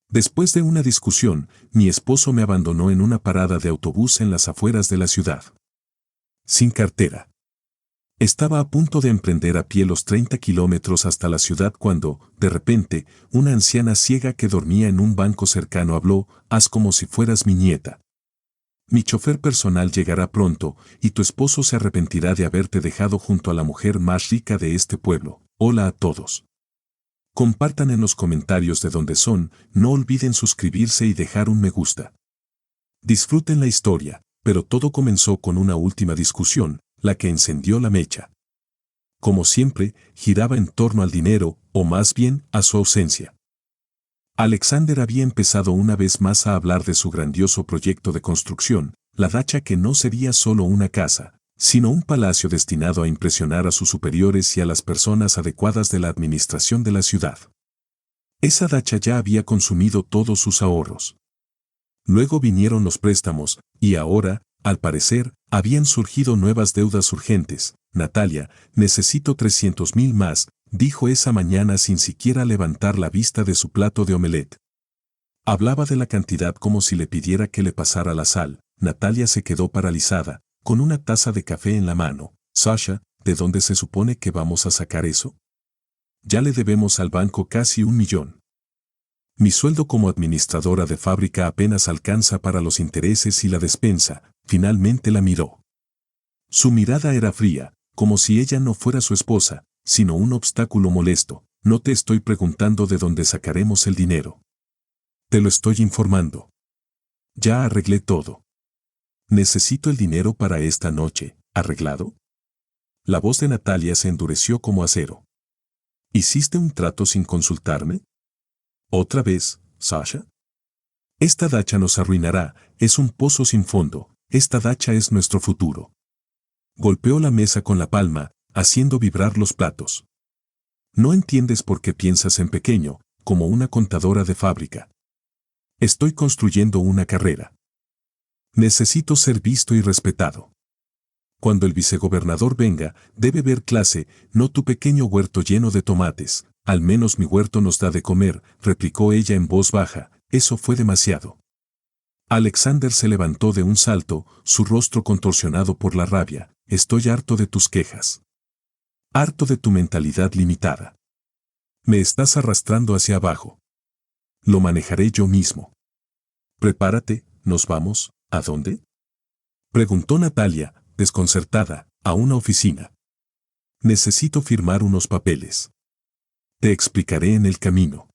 Después de una discusión, mi esposo me abandonó en una parada de autobús en las afueras de la ciudad. Sin cartera. Estaba a punto de emprender a pie los 30 kilómetros hasta la ciudad cuando, de repente, una anciana ciega que dormía en un banco cercano habló: «Haz como si fueras mi nieta. Mi chofer personal llegará pronto, y tu esposo se arrepentirá de haberte dejado junto a la mujer más rica de este pueblo». Hola a todos. Compartan en los comentarios de dónde son, no olviden suscribirse y dejar un me gusta. Disfruten la historia, pero todo comenzó con una última discusión, la que encendió la mecha. Como siempre, giraba en torno al dinero, o más bien, a su ausencia. Alexander había empezado una vez más a hablar de su grandioso proyecto de construcción, la dacha que no sería solo una casa, sino un palacio destinado a impresionar a sus superiores y a las personas adecuadas de la administración de la ciudad. Esa dacha ya había consumido todos sus ahorros. Luego vinieron los préstamos, y ahora, al parecer, habían surgido nuevas deudas urgentes. «Natalia, necesito 300.000 más», dijo esa mañana sin siquiera levantar la vista de su plato de omelette. Hablaba de la cantidad como si le pidiera que le pasara la sal. Natalia se quedó paralizada, con una taza de café en la mano. «Sasha, ¿de dónde se supone que vamos a sacar eso? Ya le debemos al banco casi 1 millón. Mi sueldo como administradora de fábrica apenas alcanza para los intereses y la despensa». Finalmente la miró. Su mirada era fría, como si ella no fuera su esposa, sino un obstáculo molesto. «No te estoy preguntando de dónde sacaremos el dinero. Te lo estoy informando. Ya arreglé todo. Necesito el dinero para esta noche». «¿Arreglado?». La voz de Natalia se endureció como acero. «¿Hiciste un trato sin consultarme? ¿Otra vez, Sasha? Esta dacha nos arruinará, es un pozo sin fondo, esta dacha es nuestro futuro». Golpeó la mesa con la palma, haciendo vibrar los platos. «No entiendes por qué piensas en pequeño, como una contadora de fábrica. Estoy construyendo una carrera. Necesito ser visto y respetado. Cuando el vicegobernador venga, debe ver clase, no tu pequeño huerto lleno de tomates». «Al menos mi huerto nos da de comer», replicó ella en voz baja. Eso fue demasiado. Alexander se levantó de un salto, su rostro contorsionado por la rabia. «Estoy harto de tus quejas. Harto de tu mentalidad limitada. Me estás arrastrando hacia abajo. Lo manejaré yo mismo. Prepárate, ¿nos vamos? ¿A dónde?», preguntó Natalia, desconcertada. «A una oficina. Necesito firmar unos papeles. Te explicaré en el camino».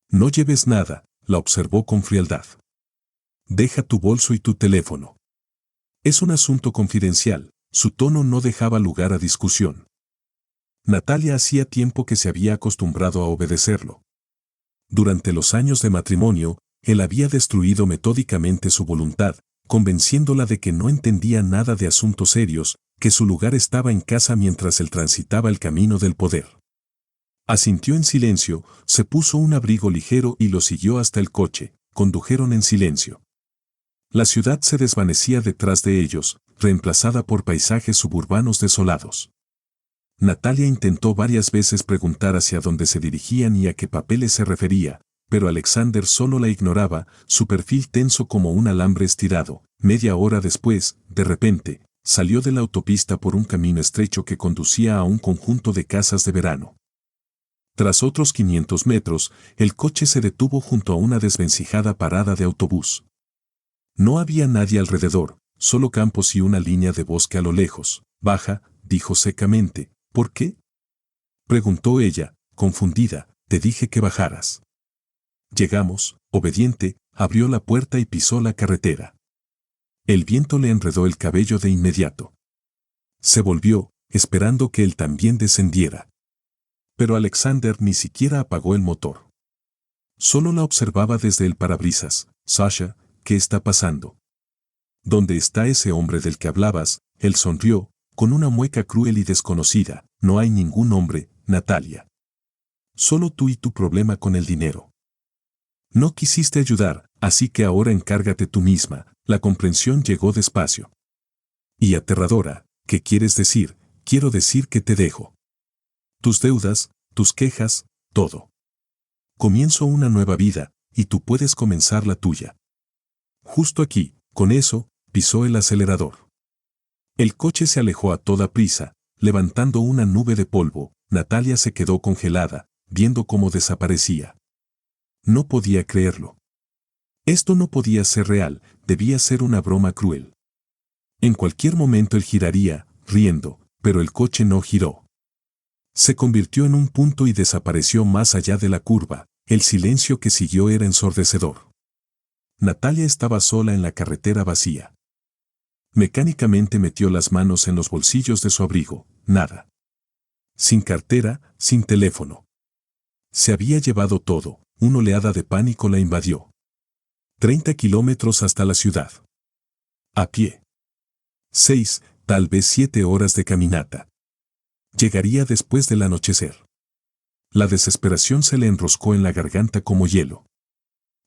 «No lleves nada», la observó con frialdad. «Deja tu bolso y tu teléfono. Es un asunto confidencial». Su tono no dejaba lugar a discusión. Natalia hacía tiempo que se había acostumbrado a obedecerlo. Durante los años de matrimonio, él había destruido metódicamente su voluntad, convenciéndola de que no entendía nada de asuntos serios, que su lugar estaba en casa mientras él transitaba el camino del poder. Asintió en silencio, se puso un abrigo ligero y lo siguió hasta el coche. Condujeron en silencio. La ciudad se desvanecía detrás de ellos, reemplazada por paisajes suburbanos desolados. Natalia intentó varias veces preguntar hacia dónde se dirigían y a qué papeles se refería, pero Alexander solo la ignoraba, su perfil tenso como un alambre estirado. Media hora después, de repente, salió de la autopista por un camino estrecho que conducía a un conjunto de casas de verano. Tras otros 500 metros, el coche se detuvo junto a una desvencijada parada de autobús. No había nadie alrededor, solo campos y una línea de bosque a lo lejos. «Baja», dijo secamente. «¿Por qué?», preguntó ella, confundida. «Te dije que bajaras». Llegamos. Obediente, abrió la puerta y pisó la carretera. El viento le enredó el cabello de inmediato. Se volvió, esperando que él también descendiera. Pero Alexander ni siquiera apagó el motor. Solo la observaba desde el parabrisas. «Sasha, ¿qué está pasando? ¿Dónde está ese hombre del que hablabas?». Él sonrió, con una mueca cruel y desconocida. «No hay ningún hombre, Natalia. Solo tú y tu problema con el dinero. No quisiste ayudar, así que ahora encárgate tú misma». La comprensión llegó despacio. «Y aterradora, ¿qué quieres decir?». «Quiero decir que te dejo. Tus deudas, tus quejas, todo. Comienzo una nueva vida, y tú puedes comenzar la tuya. Justo aquí, con eso, pisó el acelerador. El coche se alejó a toda prisa, levantando una nube de polvo. Natalia se quedó congelada, viendo cómo desaparecía. No podía creerlo. Esto no podía ser real, debía ser una broma cruel. En cualquier momento él giraría, riendo, pero el coche no giró. Se convirtió en un punto y desapareció más allá de la curva. El silencio que siguió era ensordecedor. Natalia estaba sola en la carretera vacía. Mecánicamente metió las manos en los bolsillos de su abrigo. Nada. Sin cartera, sin teléfono. Se había llevado todo. Una oleada de pánico la invadió. 30 kilómetros hasta la ciudad. A pie. 6, tal vez 7 horas de caminata. Llegaría después del anochecer. La desesperación se le enroscó en la garganta como hielo.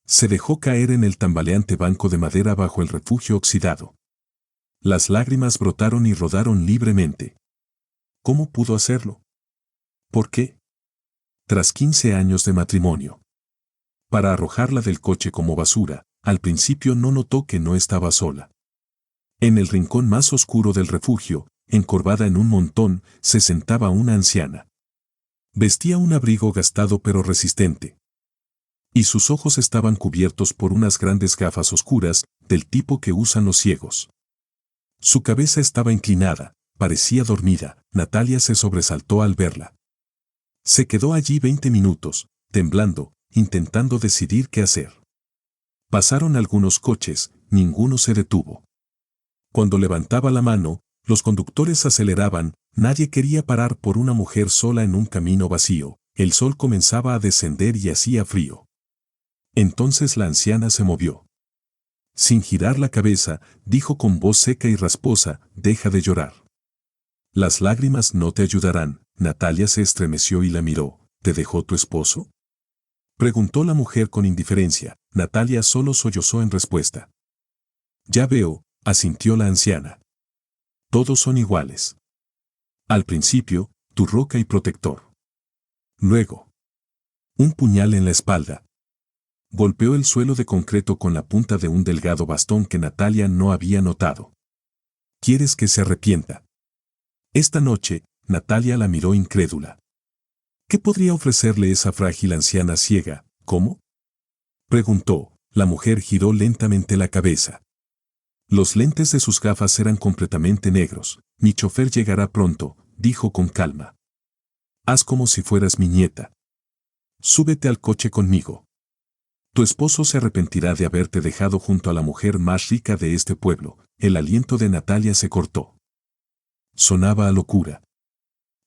Se dejó caer en el tambaleante banco de madera bajo el refugio oxidado. Las lágrimas brotaron y rodaron libremente. ¿Cómo pudo hacerlo? ¿Por qué? Tras 15 años de matrimonio. Para arrojarla del coche como basura, al principio no notó que no estaba sola. En el rincón más oscuro del refugio, encorvada en un montón, se sentaba una anciana. Vestía un abrigo gastado pero resistente. Y sus ojos estaban cubiertos por unas grandes gafas oscuras, del tipo que usan los ciegos. Su cabeza estaba inclinada, parecía dormida. Natalia se sobresaltó al verla. Se quedó allí 20 minutos, temblando, intentando decidir qué hacer. Pasaron algunos coches, ninguno se detuvo. Cuando levantaba la mano, los conductores aceleraban. Nadie quería parar por una mujer sola en un camino vacío. El sol comenzaba a descender y hacía frío. Entonces la anciana se movió. Sin girar la cabeza, dijo con voz seca y rasposa: «Deja de llorar. Las lágrimas no te ayudarán». Natalia se estremeció y la miró. «¿Te dejó tu esposo?», preguntó la mujer con indiferencia. Natalia solo sollozó en respuesta. «Ya veo», asintió la anciana. «Todos son iguales. Al principio, tu roca y protector. Luego, un puñal en la espalda». Golpeó el suelo de concreto con la punta de un delgado bastón que Natalia no había notado. «¿Quieres que se arrepienta?». Esta noche, Natalia la miró incrédula. ¿Qué podría ofrecerle esa frágil anciana ciega? ¿Cómo?, preguntó. La mujer giró lentamente la cabeza. Los lentes de sus gafas eran completamente negros. «Mi chofer llegará pronto», dijo con calma. «Haz como si fueras mi nieta. Súbete al coche conmigo. Tu esposo se arrepentirá de haberte dejado junto a la mujer más rica de este pueblo». El aliento de Natalia se cortó. Sonaba a locura.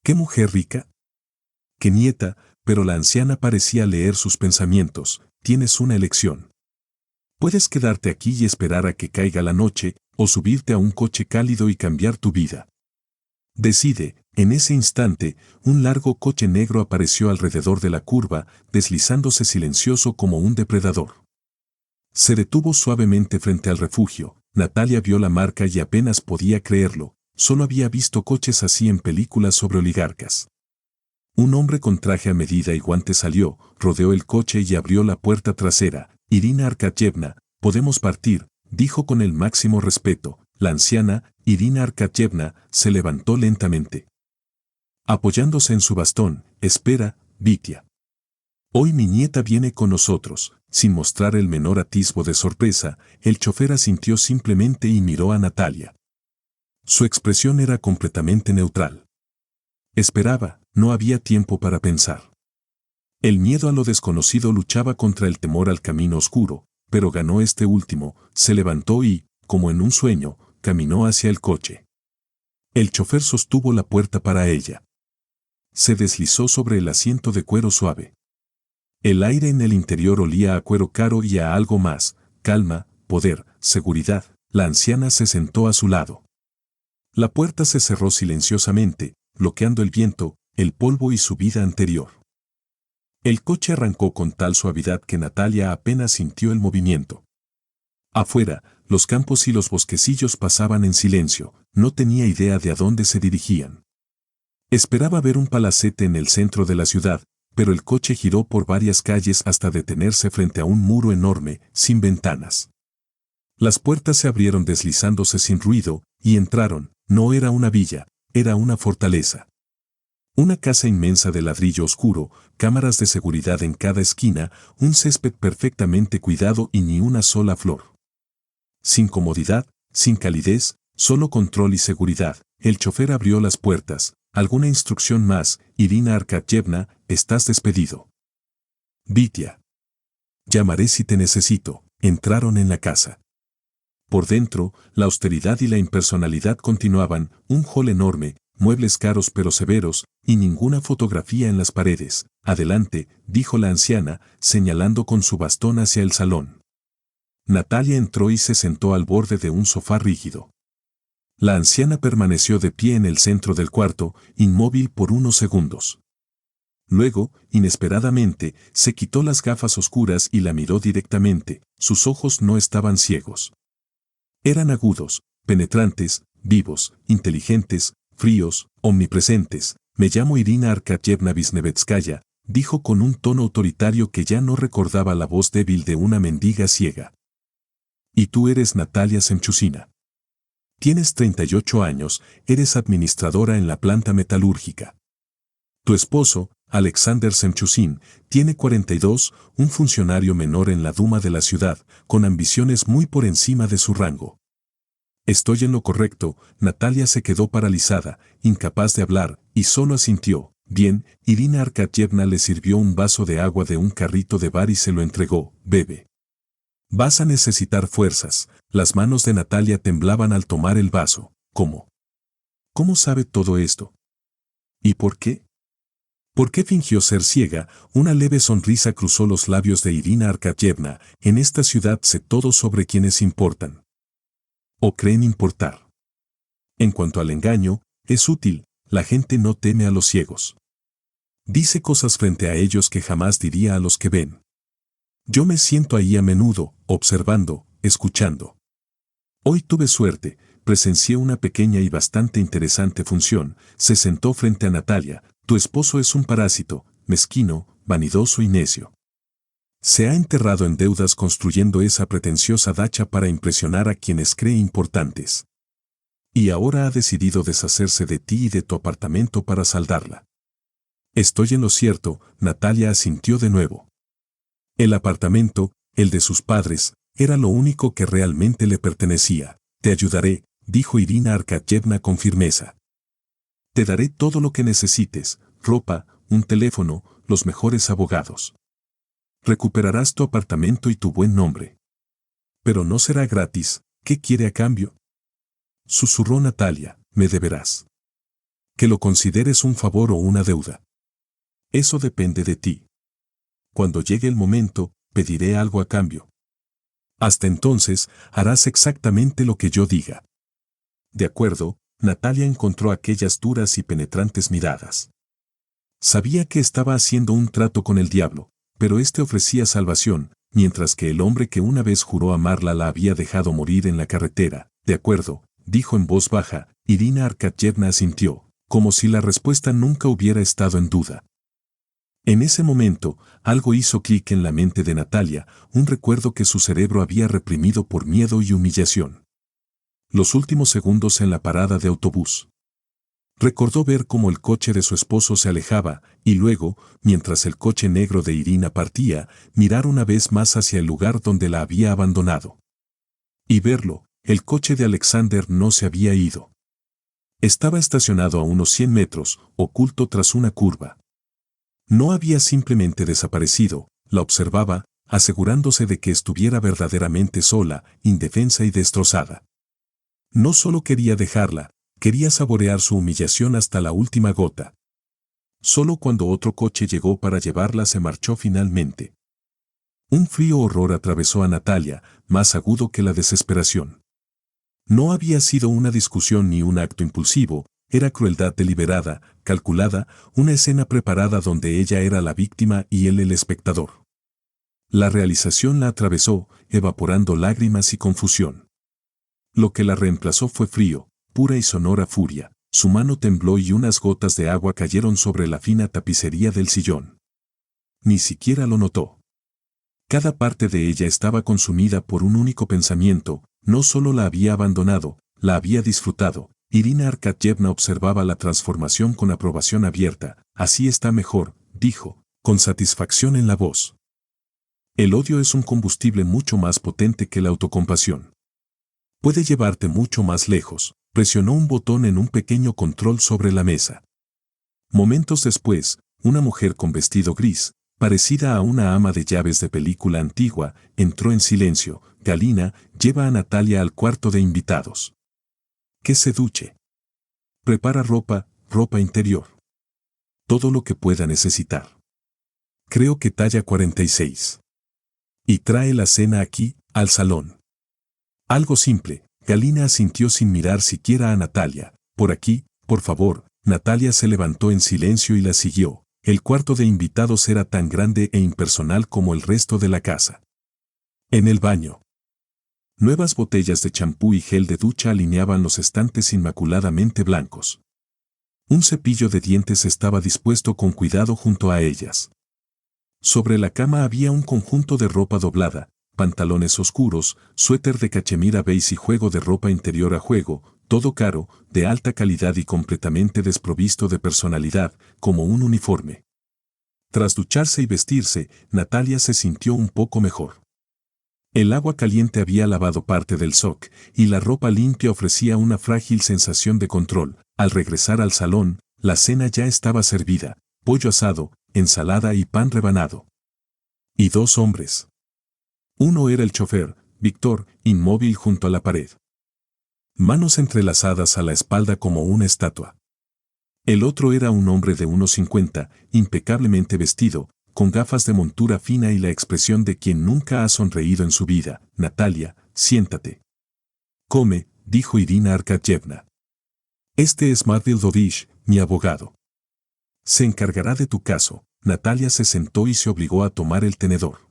¿Qué mujer rica? ¿Qué nieta? Pero la anciana parecía leer sus pensamientos. «Tienes una elección. Puedes quedarte aquí y esperar a que caiga la noche, o subirte a un coche cálido y cambiar tu vida. Decide». En ese instante, un largo coche negro apareció alrededor de la curva, deslizándose silencioso como un depredador. Se detuvo suavemente frente al refugio. Natalia vio la marca y apenas podía creerlo. Solo había visto coches así en películas sobre oligarcas. Un hombre con traje a medida y guantes salió, rodeó el coche y abrió la puerta trasera. «Irina Arkadyevna, podemos partir», dijo con el máximo respeto. La anciana, Irina Arkadyevna, se levantó lentamente. Apoyándose en su bastón: «Espera, Vitia. Hoy mi nieta viene con nosotros». Sin mostrar el menor atisbo de sorpresa, el chofer asintió simplemente y miró a Natalia. Su expresión era completamente neutral. Esperaba, no había tiempo para pensar. El miedo a lo desconocido luchaba contra el temor al camino oscuro, pero ganó este último. Se levantó y, como en un sueño, caminó hacia el coche. El chofer sostuvo la puerta para ella. Se deslizó sobre el asiento de cuero suave. El aire en el interior olía a cuero caro y a algo más: calma, poder, seguridad. La anciana se sentó a su lado. La puerta se cerró silenciosamente, bloqueando el viento, el polvo y su vida anterior. El coche arrancó con tal suavidad que Natalia apenas sintió el movimiento. Afuera, los campos y los bosquecillos pasaban en silencio. No tenía idea de a dónde se dirigían. Esperaba ver un palacete en el centro de la ciudad, pero el coche giró por varias calles hasta detenerse frente a un muro enorme, sin ventanas. Las puertas se abrieron deslizándose sin ruido, y entraron. No era una villa, era una fortaleza. Una casa inmensa de ladrillo oscuro, cámaras de seguridad en cada esquina, un césped perfectamente cuidado y ni una sola flor. Sin comodidad, sin calidez, solo control y seguridad. El chofer abrió las puertas. ¿Alguna instrucción más, Irina Arkadyevna? Estás despedido. Vitya. Llamaré si te necesito. Entraron en la casa. Por dentro, la austeridad y la impersonalidad continuaban, un hall enorme, muebles caros pero severos, y ninguna fotografía en las paredes. Adelante, dijo la anciana, señalando con su bastón hacia el salón. Natalia entró y se sentó al borde de un sofá rígido. La anciana permaneció de pie en el centro del cuarto, inmóvil por unos segundos. Luego, inesperadamente, se quitó las gafas oscuras y la miró directamente. Sus ojos no estaban ciegos. Eran agudos, penetrantes, vivos, inteligentes, fríos, omnipresentes. Me llamo Irina Arkadyevna Vishnevetskaya, dijo con un tono autoritario que ya no recordaba la voz débil de una mendiga ciega. Y tú eres Natalia Semchusina. Tienes 38 años, eres administradora en la planta metalúrgica. Tu esposo, Alexander Semchusin, tiene 42, un funcionario menor en la Duma de la ciudad, con ambiciones muy por encima de su rango. Estoy en lo correcto. Natalia se quedó paralizada, incapaz de hablar, y solo asintió. Bien, Irina Arkadyevna le sirvió un vaso de agua de un carrito de bar y se lo entregó. Bebe. Vas a necesitar fuerzas. Las manos de Natalia temblaban al tomar el vaso. ¿Cómo? ¿Cómo sabe todo esto? ¿Y por qué? ¿Por qué fingió ser ciega? Una leve sonrisa cruzó los labios de Irina Arkadyevna. En esta ciudad sé todo sobre quienes importan. O creen importar. En cuanto al engaño, es útil. La gente no teme a los ciegos. Dice cosas frente a ellos que jamás diría a los que ven. Yo me siento ahí a menudo, observando, escuchando. Hoy tuve suerte, presencié una pequeña y bastante interesante función. Se sentó frente a Natalia. Tu esposo es un parásito, mezquino, vanidoso y necio. Se ha enterrado en deudas construyendo esa pretenciosa dacha para impresionar a quienes cree importantes. Y ahora ha decidido deshacerse de ti y de tu apartamento para saldarla. Estoy en lo cierto, Natalia asintió de nuevo. El apartamento, el de sus padres, era lo único que realmente le pertenecía. Te ayudaré, dijo Irina Arkadyevna con firmeza. Te daré todo lo que necesites, ropa, un teléfono, los mejores abogados. Recuperarás tu apartamento y tu buen nombre. Pero no será gratis. ¿Qué quiere a cambio? Susurró Natalia, me deberás. Que lo consideres un favor o una deuda. Eso depende de ti. Cuando llegue el momento, pediré algo a cambio. Hasta entonces, harás exactamente lo que yo diga. De acuerdo, Natalia encontró aquellas duras y penetrantes miradas. Sabía que estaba haciendo un trato con el diablo, pero este ofrecía salvación, mientras que el hombre que una vez juró amarla la había dejado morir en la carretera. De acuerdo, dijo en voz baja. Irina Arkadyevna asintió, como si la respuesta nunca hubiera estado en duda. En ese momento, algo hizo clic en la mente de Natalia, un recuerdo que su cerebro había reprimido por miedo y humillación. Los últimos segundos en la parada de autobús. Recordó ver cómo el coche de su esposo se alejaba, y luego, mientras el coche negro de Irina partía, mirar una vez más hacia el lugar donde la había abandonado. Y verlo, el coche de Alexander no se había ido. Estaba estacionado a unos 100 metros, oculto tras una curva. No había simplemente desaparecido, la observaba, asegurándose de que estuviera verdaderamente sola, indefensa y destrozada. No solo quería dejarla, quería saborear su humillación hasta la última gota. Solo cuando otro coche llegó para llevarla se marchó finalmente. Un frío horror atravesó a Natalia, más agudo que la desesperación. No había sido una discusión ni un acto impulsivo, era crueldad deliberada, calculada, una escena preparada donde ella era la víctima y él el espectador. La realización la atravesó, evaporando lágrimas y confusión. Lo que la reemplazó fue frío, pura y sonora furia. Su mano tembló y unas gotas de agua cayeron sobre la fina tapicería del sillón. ni siquiera lo notó. Cada parte de ella estaba consumida por un único pensamiento, no solo la había abandonado, la había disfrutado. Irina Arkadyevna observaba la transformación con aprobación abierta. Así está mejor, dijo, con satisfacción en la voz. El odio es un combustible mucho más potente que la autocompasión. Puede llevarte mucho más lejos. Presionó un botón en un pequeño control sobre la mesa. Momentos después, una mujer con vestido gris, parecida a una ama de llaves de película antigua, entró en silencio. Galina, lleva a Natalia al cuarto de invitados. Que se duche. Prepara ropa interior. Todo lo que pueda necesitar. Creo que talla 46. Y trae la cena aquí, al salón. Algo simple. Galina asintió sin mirar siquiera a Natalia. Por aquí, por favor. Natalia se levantó en silencio y la siguió. El cuarto de invitados era tan grande e impersonal como el resto de la casa. En el baño. Nuevas botellas de champú y gel de ducha alineaban los estantes inmaculadamente blancos. Un cepillo de dientes estaba dispuesto con cuidado junto a ellas. Sobre la cama había un conjunto de ropa doblada, pantalones oscuros, suéter de cachemira beige y juego de ropa interior a juego, todo caro, de alta calidad y completamente desprovisto de personalidad, como un uniforme. Tras ducharse y vestirse, Natalia se sintió un poco mejor. El agua caliente había lavado parte del shock, y la ropa limpia ofrecía una frágil sensación de control. Al regresar al salón, la cena ya estaba servida, pollo asado, ensalada y pan rebanado. Y dos hombres. Uno era el chofer, Víctor, inmóvil junto a la pared. Manos entrelazadas a la espalda como una estatua. El otro era un hombre de unos 50, impecablemente vestido, con gafas de montura fina y la expresión de quien nunca ha sonreído en su vida. Natalia, siéntate. Come, dijo Irina Arkadyevna. Este es Marvil Dovich, mi abogado. Se encargará de tu caso. Natalia se sentó y se obligó a tomar el tenedor.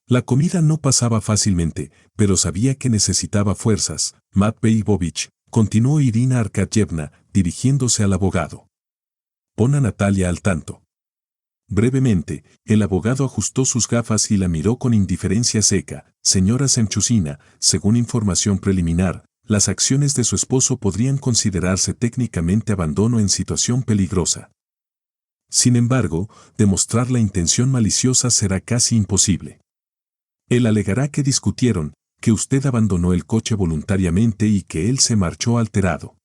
La comida no pasaba fácilmente, pero sabía que necesitaba fuerzas. Matvei Bovich, continuó Irina Arkadyevna, dirigiéndose al abogado. Pon a Natalia al tanto. Brevemente, el abogado ajustó sus gafas y la miró con indiferencia seca. Señora Semchusina, según información preliminar, las acciones de su esposo podrían considerarse técnicamente abandono en situación peligrosa. Sin embargo, demostrar la intención maliciosa será casi imposible. Él alegará que discutieron, que usted abandonó el coche voluntariamente y que él se marchó alterado.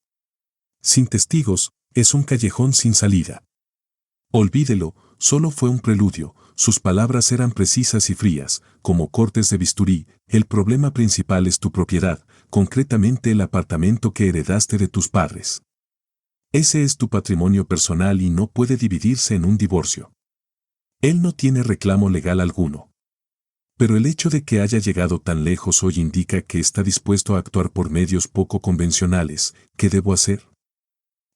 Sin testigos, es un callejón sin salida. Olvídelo, solo fue un preludio. Sus palabras eran precisas y frías, como cortes de bisturí. El problema principal es tu propiedad, concretamente el apartamento que heredaste de tus padres. Ese es tu patrimonio personal y no puede dividirse en un divorcio. Él no tiene reclamo legal alguno. Pero el hecho de que haya llegado tan lejos hoy indica que está dispuesto a actuar por medios poco convencionales. ¿Qué debo hacer?,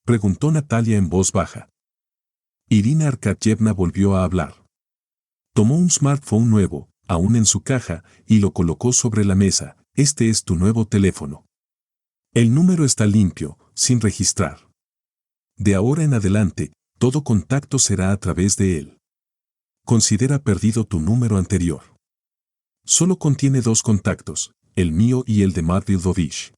preguntó Natalia en voz baja. Irina Arkadyevna volvió a hablar. Tomó un smartphone nuevo, aún en su caja, y lo colocó sobre la mesa. Este es tu nuevo teléfono. El número está limpio, sin registrar. De ahora en adelante, todo contacto será a través de él. Considera perdido tu número anterior. Solo contiene 2 contactos, el mío y el de Marvil Dovich.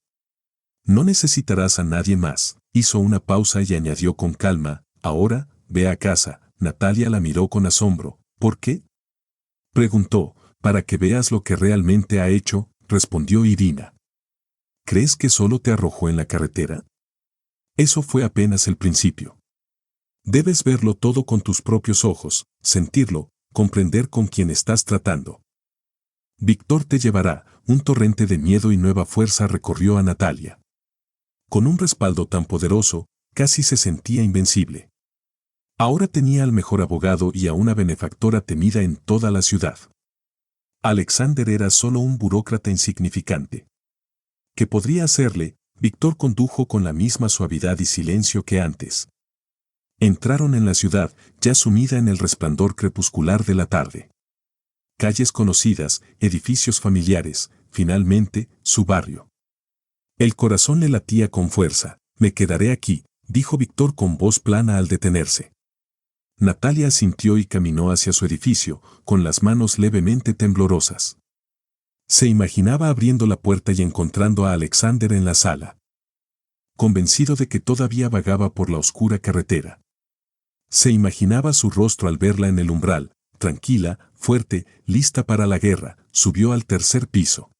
No necesitarás a nadie más. Hizo una pausa y añadió con calma, ahora, ve a casa. Natalia la miró con asombro. ¿Por qué?, preguntó. Para que veas lo que realmente ha hecho, respondió Irina. ¿Crees que solo te arrojó en la carretera? Eso fue apenas el principio. Debes verlo todo con tus propios ojos, sentirlo, comprender con quién estás tratando. Víctor te llevará. Un torrente de miedo y nueva fuerza recorrió a Natalia. Con un respaldo tan poderoso, casi se sentía invencible. Ahora tenía al mejor abogado y a una benefactora temida en toda la ciudad. Alexander era solo un burócrata insignificante. ¿Qué podría hacerle? Víctor condujo con la misma suavidad y silencio que antes. Entraron en la ciudad, ya sumida en el resplandor crepuscular de la tarde. Calles conocidas, edificios familiares, finalmente, su barrio. El corazón le latía con fuerza. Me quedaré aquí, dijo Víctor con voz plana al detenerse. Natalia asintió y caminó hacia su edificio, con las manos levemente temblorosas. Se imaginaba abriendo la puerta y encontrando a Alexander en la sala, convencido de que todavía vagaba por la oscura carretera. Se imaginaba su rostro al verla en el umbral, tranquila, fuerte, lista para la guerra. Subió al tercer piso.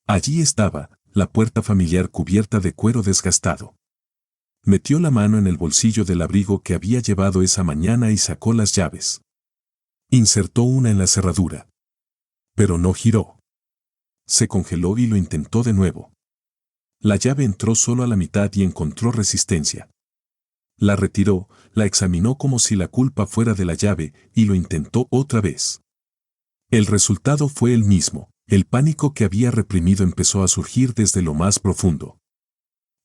Allí estaba, la puerta familiar cubierta de cuero desgastado. Metió la mano en el bolsillo del abrigo que había llevado esa mañana y sacó las llaves. Insertó una en la cerradura. Pero no giró. Se congeló y lo intentó de nuevo. La llave entró solo a la mitad y encontró resistencia. La retiró, la examinó como si la culpa fuera de la llave y lo intentó otra vez. El resultado fue el mismo. El pánico que había reprimido empezó a surgir desde lo más profundo.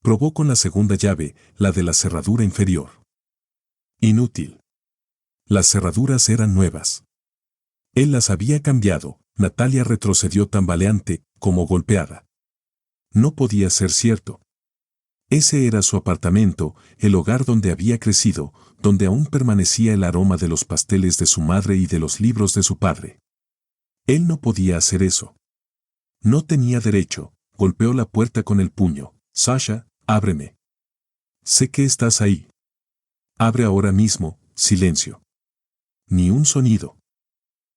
Probó con la segunda llave, la de la cerradura inferior. Inútil. Las cerraduras eran nuevas. Él las había cambiado. Natalia retrocedió tambaleante, como golpeada. No podía ser cierto. Ese era su apartamento, el hogar donde había crecido, donde aún permanecía el aroma de los pasteles de su madre y de los libros de su padre. Él no podía hacer eso. No tenía derecho. Golpeó la puerta con el puño. Sasha, ábreme. Sé que estás ahí. Abre ahora mismo. Silencio. Ni un sonido.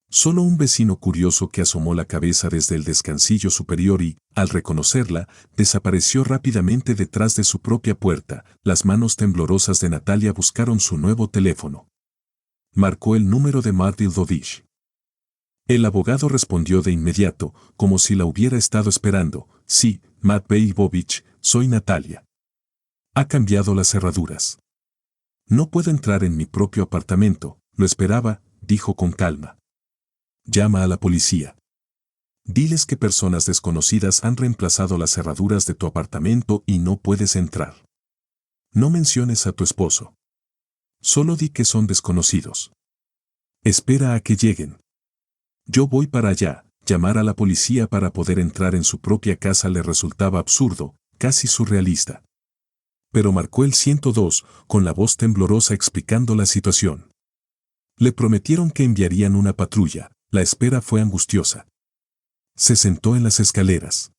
Solo un vecino curioso que asomó la cabeza desde el descansillo superior y, al reconocerla, desapareció rápidamente detrás de su propia puerta. Las manos temblorosas de Natalia buscaron su nuevo teléfono. Marcó el número de Matt Ildovich. El abogado respondió de inmediato, como si la hubiera estado esperando. Sí, Matt Beibovich, soy Natalia. Ha cambiado las cerraduras. No puedo entrar en mi propio apartamento, lo esperaba, dijo con calma. Llama a la policía. Diles que personas desconocidas han reemplazado las cerraduras de tu apartamento y no puedes entrar. No menciones a tu esposo. Solo di que son desconocidos. Espera a que lleguen. Yo voy para allá. Llamar a la policía para poder entrar en su propia casa le resultaba absurdo, casi surrealista. Pero marcó el 102, con la voz temblorosa explicando la situación. Le prometieron que enviarían una patrulla. La espera fue angustiosa. Se sentó en las escaleras.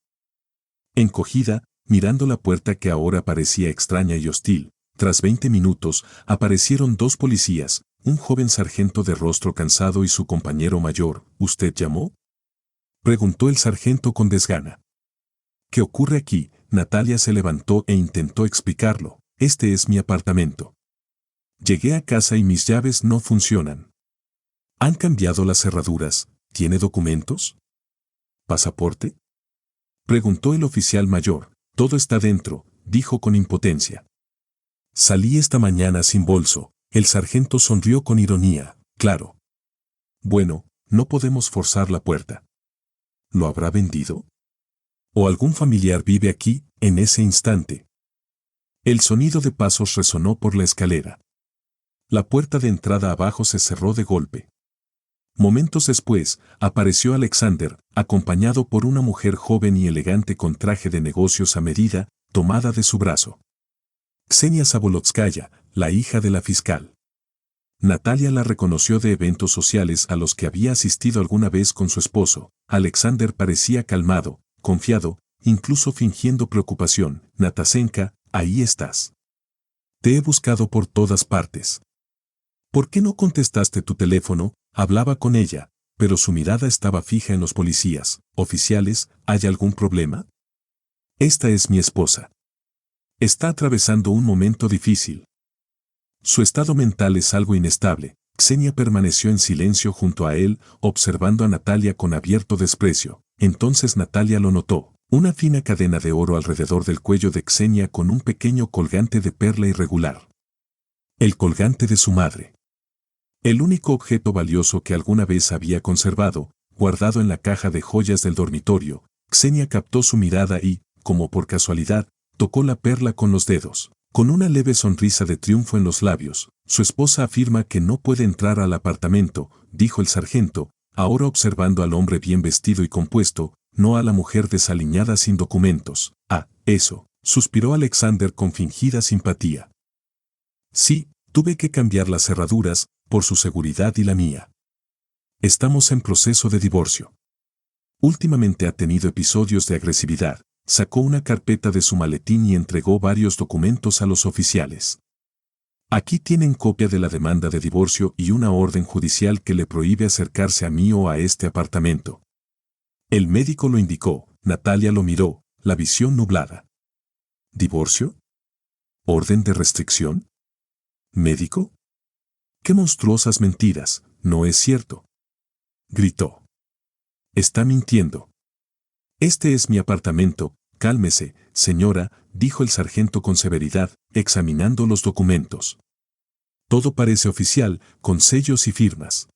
Encogida, mirando la puerta que ahora parecía extraña y hostil, tras 20 minutos, aparecieron dos policías, un joven sargento de rostro cansado y su compañero mayor. ¿Usted llamó?, preguntó el sargento con desgana. ¿Qué ocurre aquí? Natalia se levantó e intentó explicarlo. Este es mi apartamento. Llegué a casa y mis llaves no funcionan. ¿Han cambiado las cerraduras? ¿Tiene documentos? ¿Pasaporte?, preguntó el oficial mayor. Todo está dentro, dijo con impotencia. Salí esta mañana sin bolso. El sargento sonrió con ironía. Claro. Bueno, no podemos forzar la puerta. ¿Lo habrá vendido? ¿O algún familiar vive aquí, en ese instante? El sonido de pasos resonó por la escalera. La puerta de entrada abajo se cerró de golpe. Momentos después, apareció Alexander, acompañado por una mujer joven y elegante con traje de negocios a medida, tomada de su brazo. Ksenia Zabolotskaya, la hija de la fiscal. Natalia la reconoció de eventos sociales a los que había asistido alguna vez con su esposo. Alexander parecía calmado, confiado, incluso fingiendo preocupación. Natasenka, ahí estás. Te he buscado por todas partes. ¿Por qué no contestaste tu teléfono? Hablaba con ella, pero su mirada estaba fija en los policías. Oficiales, ¿hay algún problema? Esta es mi esposa. Está atravesando un momento difícil. Su estado mental es algo inestable. Ksenia permaneció en silencio junto a él, observando a Natalia con abierto desprecio. Entonces Natalia lo notó. Una fina cadena de oro alrededor del cuello de Ksenia con un pequeño colgante de perla irregular. El colgante de su madre. El único objeto valioso que alguna vez había conservado, guardado en la caja de joyas del dormitorio. Ksenia captó su mirada y, como por casualidad, tocó la perla con los dedos. Con una leve sonrisa de triunfo en los labios, su esposa afirma que no puede entrar al apartamento, dijo el sargento, ahora observando al hombre bien vestido y compuesto, no a la mujer desaliñada sin documentos. Ah, eso, suspiró Alexander con fingida simpatía. Sí, tuve que cambiar las cerraduras, por su seguridad y la mía. Estamos en proceso de divorcio. Últimamente ha tenido episodios de agresividad. Sacó una carpeta de su maletín y entregó varios documentos a los oficiales. Aquí tienen copia de la demanda de divorcio y una orden judicial que le prohíbe acercarse a mí o a este apartamento. El médico lo indicó, Natalia lo miró, la visión nublada. ¿Divorcio? ¿Orden de restricción? ¿Médico? ¡Qué monstruosas mentiras! No es cierto. Gritó. Está mintiendo. Este es mi apartamento. Cálmese, señora, dijo el sargento con severidad, examinando los documentos. Todo parece oficial, con sellos y firmas.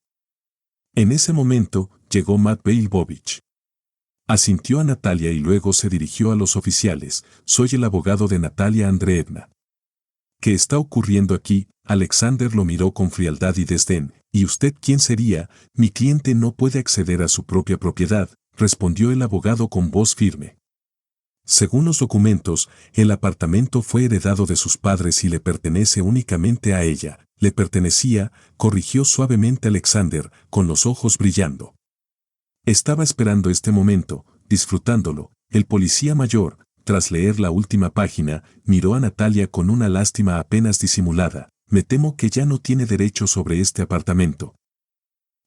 En ese momento, llegó Matt Beilbovich. Asintió a Natalia y luego se dirigió a los oficiales. Soy el abogado de Natalia Andreevna. ¿Qué está ocurriendo aquí? Alexander lo miró con frialdad y desdén. ¿Y usted quién sería? Mi cliente no puede acceder a su propia propiedad, respondió el abogado con voz firme. Según los documentos, el apartamento fue heredado de sus padres y le pertenece únicamente a ella. Le pertenecía, corrigió suavemente Alexander, con los ojos brillando. Estaba esperando este momento, disfrutándolo. El policía mayor, tras leer la última página, miró a Natalia con una lástima apenas disimulada. Me temo que ya no tiene derecho sobre este apartamento.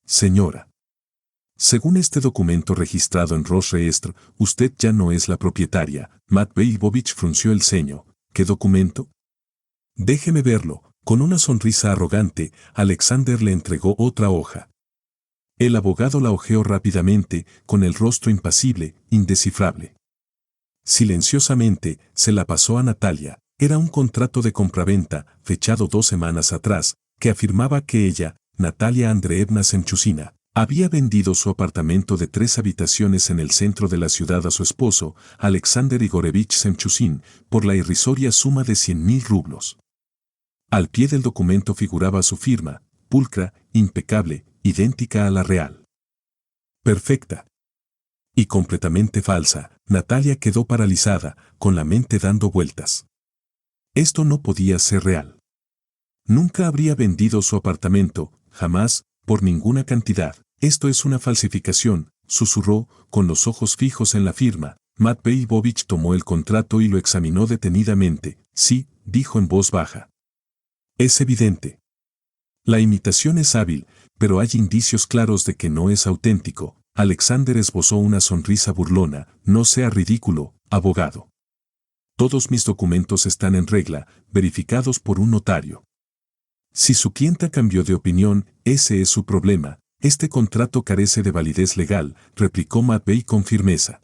Señora. Según este documento registrado en Rosreestr, usted ya no es la propietaria. Matt Beilbovich frunció el ceño. ¿Qué documento? Déjeme verlo. Con una sonrisa arrogante, Alexander le entregó otra hoja. El abogado la hojeó rápidamente, con el rostro impasible, indescifrable. Silenciosamente, se la pasó a Natalia. Era un contrato de compraventa, fechado 2 semanas atrás, que afirmaba que ella, Natalia Andreevna Semchusina, había vendido su apartamento de 3 habitaciones en el centro de la ciudad a su esposo, Alexander Igorevich Semchusin, por la irrisoria suma de 100.000 rublos. Al pie del documento figuraba su firma, pulcra, impecable, idéntica a la real. Perfecta. Y completamente falsa. Natalia quedó paralizada, con la mente dando vueltas. Esto no podía ser real. Nunca habría vendido su apartamento, jamás, por ninguna cantidad. Esto es una falsificación, susurró, con los ojos fijos en la firma. Matt Beilbovich tomó el contrato y lo examinó detenidamente. Sí, dijo en voz baja. Es evidente. La imitación es hábil, pero hay indicios claros de que no es auténtico. Alexander esbozó una sonrisa burlona. No sea ridículo, abogado. Todos mis documentos están en regla, verificados por un notario. Si su clienta cambió de opinión, ese es su problema. Este contrato carece de validez legal, replicó Matt Bey con firmeza.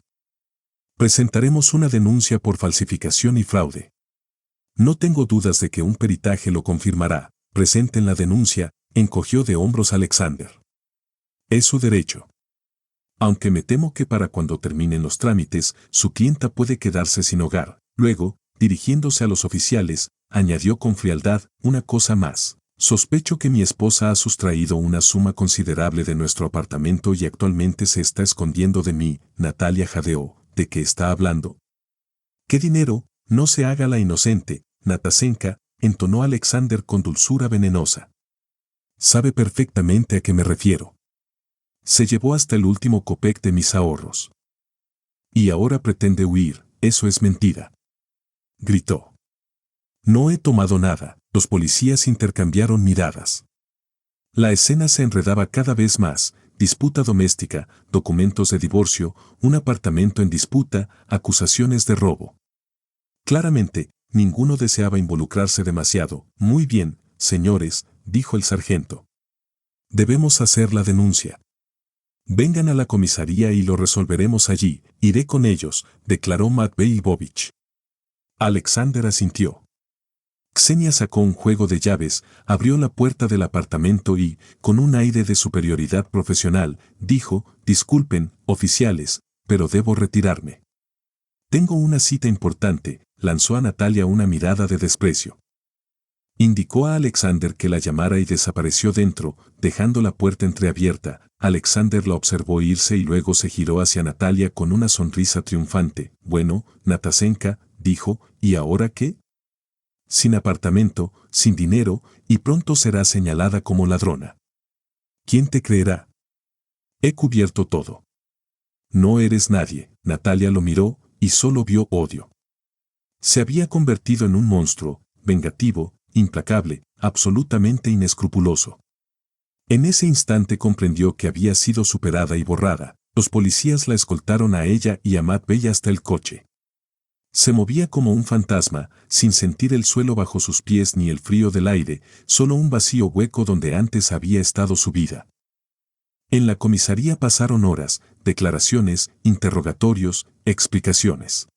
Presentaremos una denuncia por falsificación y fraude. No tengo dudas de que un peritaje lo confirmará. Presenten la denuncia, encogió de hombros Alexander. Es su derecho. Aunque me temo que para cuando terminen los trámites, su clienta puede quedarse sin hogar. Luego, dirigiéndose a los oficiales, añadió con frialdad, una cosa más. Sospecho que mi esposa ha sustraído una suma considerable de nuestro apartamento y actualmente se está escondiendo de mí. Natalia jadeó. ¿De qué está hablando? ¿Qué dinero? No se haga la inocente, Natasenka, entonó Alexander con dulzura venenosa. Sabe perfectamente a qué me refiero. Se llevó hasta el último copec de mis ahorros. Y ahora pretende huir, eso es mentira. Gritó. No he tomado nada. Los policías intercambiaron miradas. La escena se enredaba cada vez más. Disputa doméstica, documentos de divorcio, un apartamento en disputa, acusaciones de robo. Claramente, ninguno deseaba involucrarse demasiado. Muy bien, señores, dijo el sargento. Debemos hacer la denuncia. Vengan a la comisaría y lo resolveremos allí. Iré con ellos, declaró Matt Beilbovich. Alexander asintió. Ksenia sacó un juego de llaves, abrió la puerta del apartamento y, con un aire de superioridad profesional, dijo, disculpen, oficiales, pero debo retirarme. Tengo una cita importante, lanzó a Natalia una mirada de desprecio. Indicó a Alexander que la llamara y desapareció dentro, dejando la puerta entreabierta. Alexander la observó irse y luego se giró hacia Natalia con una sonrisa triunfante. Bueno, Natasenka, dijo, ¿y ahora qué? sin apartamento, sin dinero, y pronto será señalada como ladrona. ¿Quién te creerá? He cubierto todo. No eres nadie. Natalia lo miró y solo vio odio. Se había convertido en un monstruo, vengativo, implacable, absolutamente inescrupuloso. En ese instante comprendió que había sido superada y borrada. Los policías la escoltaron a ella y a Matt Bey hasta el coche. Se movía como un fantasma, sin sentir el suelo bajo sus pies ni el frío del aire, solo un vacío hueco donde antes había estado su vida. En la comisaría pasaron horas, declaraciones, interrogatorios, explicaciones.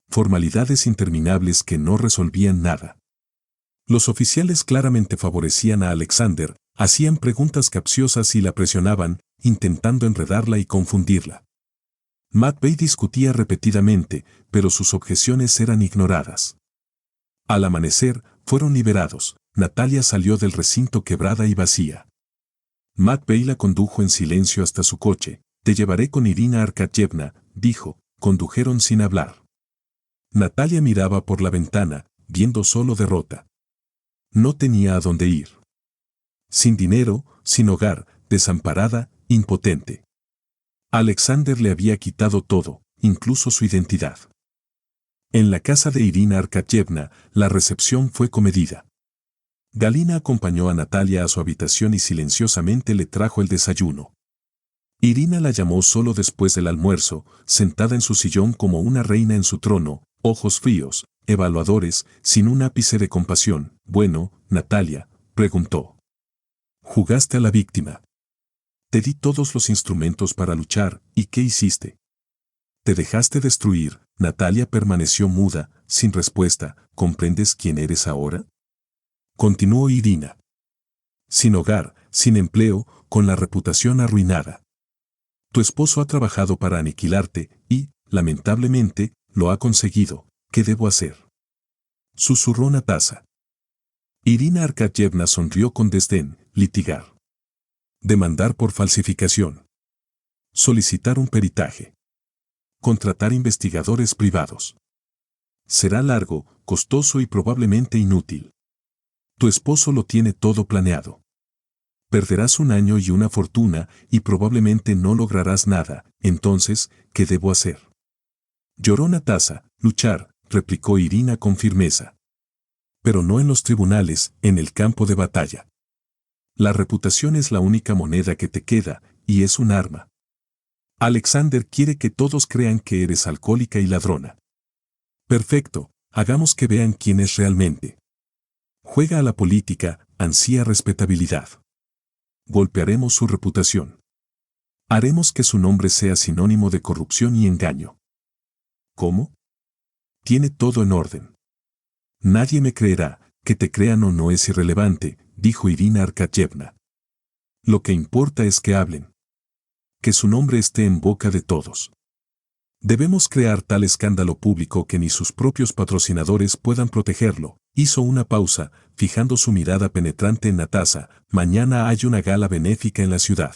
Formalidades interminables que no resolvían nada. Los oficiales claramente favorecían a Alexander, hacían preguntas capciosas y la presionaban, intentando enredarla y confundirla. Matt Bey discutía repetidamente, pero sus objeciones eran ignoradas. Al amanecer, fueron liberados. Natalia salió del recinto quebrada y vacía. Matt Bey la condujo en silencio hasta su coche. Te llevaré con Irina Arkadievna, dijo. Condujeron sin hablar. Natalia miraba por la ventana, viendo solo derrota. No tenía a dónde ir. Sin dinero, sin hogar, desamparada, impotente. Alexander le había quitado todo, incluso su identidad. En la casa de Irina Arkadievna, la recepción fue comedida. Galina acompañó a Natalia a su habitación y silenciosamente le trajo el desayuno. Irina la llamó solo después del almuerzo, sentada en su sillón como una reina en su trono, ojos fríos, evaluadores, sin un ápice de compasión. Bueno, Natalia, preguntó. Jugaste a la víctima. Te di todos los instrumentos para luchar, ¿y qué hiciste? Te dejaste destruir. Natalia permaneció muda, sin respuesta. ¿Comprendes quién eres ahora? Continuó Irina. Sin hogar, sin empleo, con la reputación arruinada. Tu esposo ha trabajado para aniquilarte y, lamentablemente, lo ha conseguido. ¿Qué debo hacer? Susurró Natasa. Irina Arkadievna sonrió con desdén. Litigar. Demandar por falsificación. Solicitar un peritaje. Contratar investigadores privados. Será largo, costoso y probablemente inútil. Tu esposo lo tiene todo planeado. Perderás un año y una fortuna y probablemente no lograrás nada. Entonces, ¿qué debo hacer? Lloró Natasa. Luchar, replicó Irina con firmeza. Pero no en los tribunales, en el campo de batalla. La reputación es la única moneda que te queda, y es un arma. Alexander quiere que todos crean que eres alcohólica y ladrona. Perfecto, hagamos que vean quién es realmente. Juega a la política, ansía respetabilidad. Golpearemos su reputación. Haremos que su nombre sea sinónimo de corrupción y engaño. ¿Cómo? Tiene todo en orden. Nadie me creerá, que te crean o no es irrelevante, dijo Irina Arkadievna. Lo que importa es que hablen. Que su nombre esté en boca de todos. Debemos crear tal escándalo público que ni sus propios patrocinadores puedan protegerlo. Hizo una pausa, fijando su mirada penetrante en Natasa. Mañana hay una gala benéfica en la ciudad.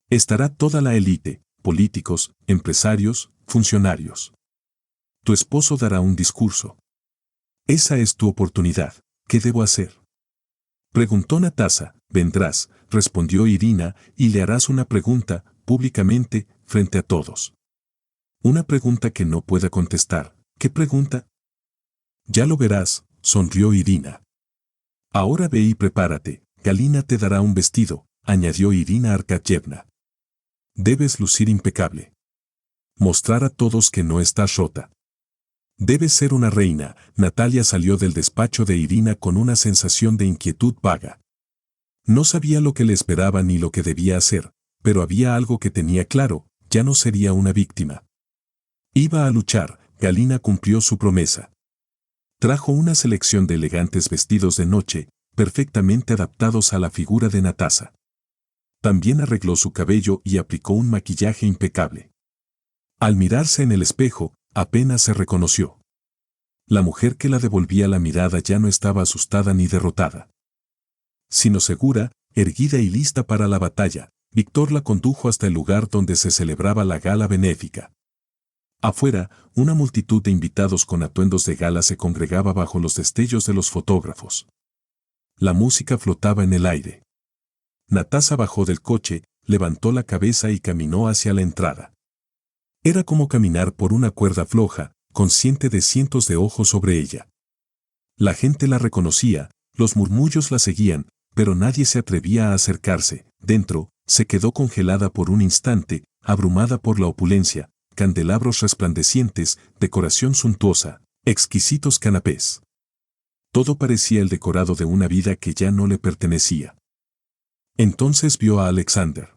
Estará toda la élite, políticos, empresarios, funcionarios. Tu esposo dará un discurso. Esa es tu oportunidad. ¿Qué debo hacer? Preguntó Natasa. Vendrás, respondió Irina, y le harás una pregunta, públicamente, frente a todos. Una pregunta que no pueda contestar. ¿Qué pregunta? Ya lo verás, sonrió Irina. Ahora ve y prepárate, Galina te dará un vestido, añadió Irina Arkadievna. Debes lucir impecable. Mostrar a todos que no estás rota. Debes ser una reina. Natalia salió del despacho de Irina con una sensación de inquietud vaga. No sabía lo que le esperaba ni lo que debía hacer, pero había algo que tenía claro, ya no sería una víctima. Iba a luchar. Galina cumplió su promesa. Trajo una selección de elegantes vestidos de noche, perfectamente adaptados a la figura de Natasa. También arregló su cabello y aplicó un maquillaje impecable. Al mirarse en el espejo, apenas se reconoció. La mujer que la devolvía la mirada ya no estaba asustada ni derrotada, sino segura, erguida y lista para la batalla. Víctor la condujo hasta el lugar donde se celebraba la gala benéfica. Afuera, una multitud de invitados con atuendos de gala se congregaba bajo los destellos de los fotógrafos. La música flotaba en el aire. Natasha bajó del coche, levantó la cabeza y caminó hacia la entrada. Era como caminar por una cuerda floja, consciente de cientos de ojos sobre ella. La gente la reconocía, los murmullos la seguían, pero nadie se atrevía a acercarse. Dentro, se quedó congelada por un instante, abrumada por la opulencia, candelabros resplandecientes, decoración suntuosa, exquisitos canapés. Todo parecía el decorado de una vida que ya no le pertenecía. Entonces vio a Alexander.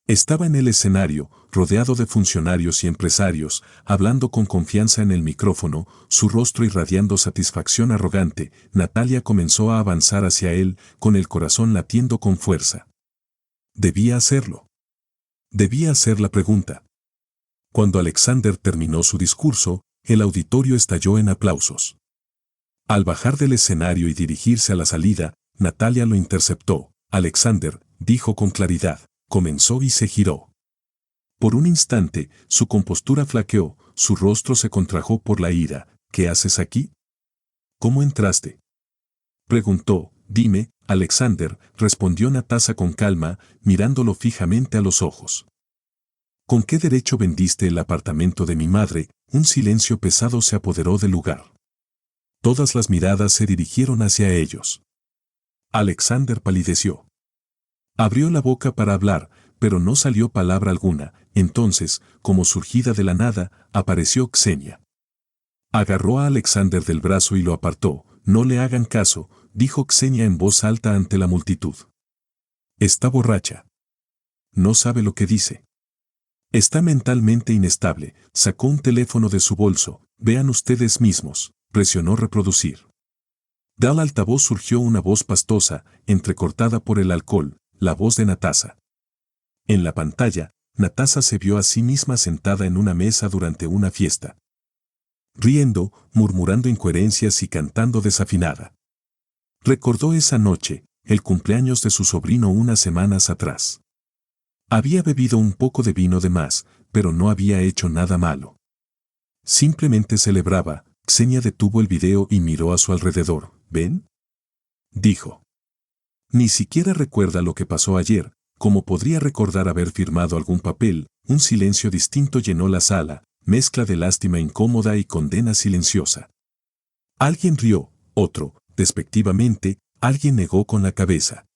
Estaba en el escenario, rodeado de funcionarios y empresarios, hablando con confianza en el micrófono, su rostro irradiando satisfacción arrogante. Natalia comenzó a avanzar hacia él, con el corazón latiendo con fuerza. Debía hacerlo. Debía hacer la pregunta. Cuando Alexander terminó su discurso, el auditorio estalló en aplausos. Al bajar del escenario y dirigirse a la salida, Natalia lo interceptó. Alexander, dijo con claridad, comenzó y se giró. Por un instante, su compostura flaqueó, su rostro se contrajo por la ira. ¿Qué haces aquí? ¿Cómo entraste? Preguntó. Dime, Alexander, respondió Natasha con calma, mirándolo fijamente a los ojos. ¿Con qué derecho vendiste el apartamento de mi madre? Un silencio pesado se apoderó del lugar. Todas las miradas se dirigieron hacia ellos. Alexander palideció. Abrió la boca para hablar, pero no salió palabra alguna. Entonces, como surgida de la nada, apareció Ksenia. Agarró a Alexander del brazo y lo apartó. No le hagan caso, dijo Ksenia en voz alta ante la multitud. Está borracha. No sabe lo que dice. Está mentalmente inestable. Sacó un teléfono de su bolso. Vean ustedes mismos. Presionó reproducir. Del altavoz surgió una voz pastosa, entrecortada por el alcohol, la voz de Natasha. En la pantalla, Natasha se vio a sí misma sentada en una mesa durante una fiesta. Riendo, murmurando incoherencias y cantando desafinada. Recordó esa noche, el cumpleaños de su sobrino unas semanas atrás. Había bebido un poco de vino de más, pero no había hecho nada malo. Simplemente celebraba. Ksenia detuvo el video y miró a su alrededor. ¿Ven? Dijo. Ni siquiera recuerda lo que pasó ayer, como podría recordar haber firmado algún papel. Un silencio distinto llenó la sala, mezcla de lástima incómoda y condena silenciosa. Alguien rió, otro, despectivamente, alguien negó con la cabeza.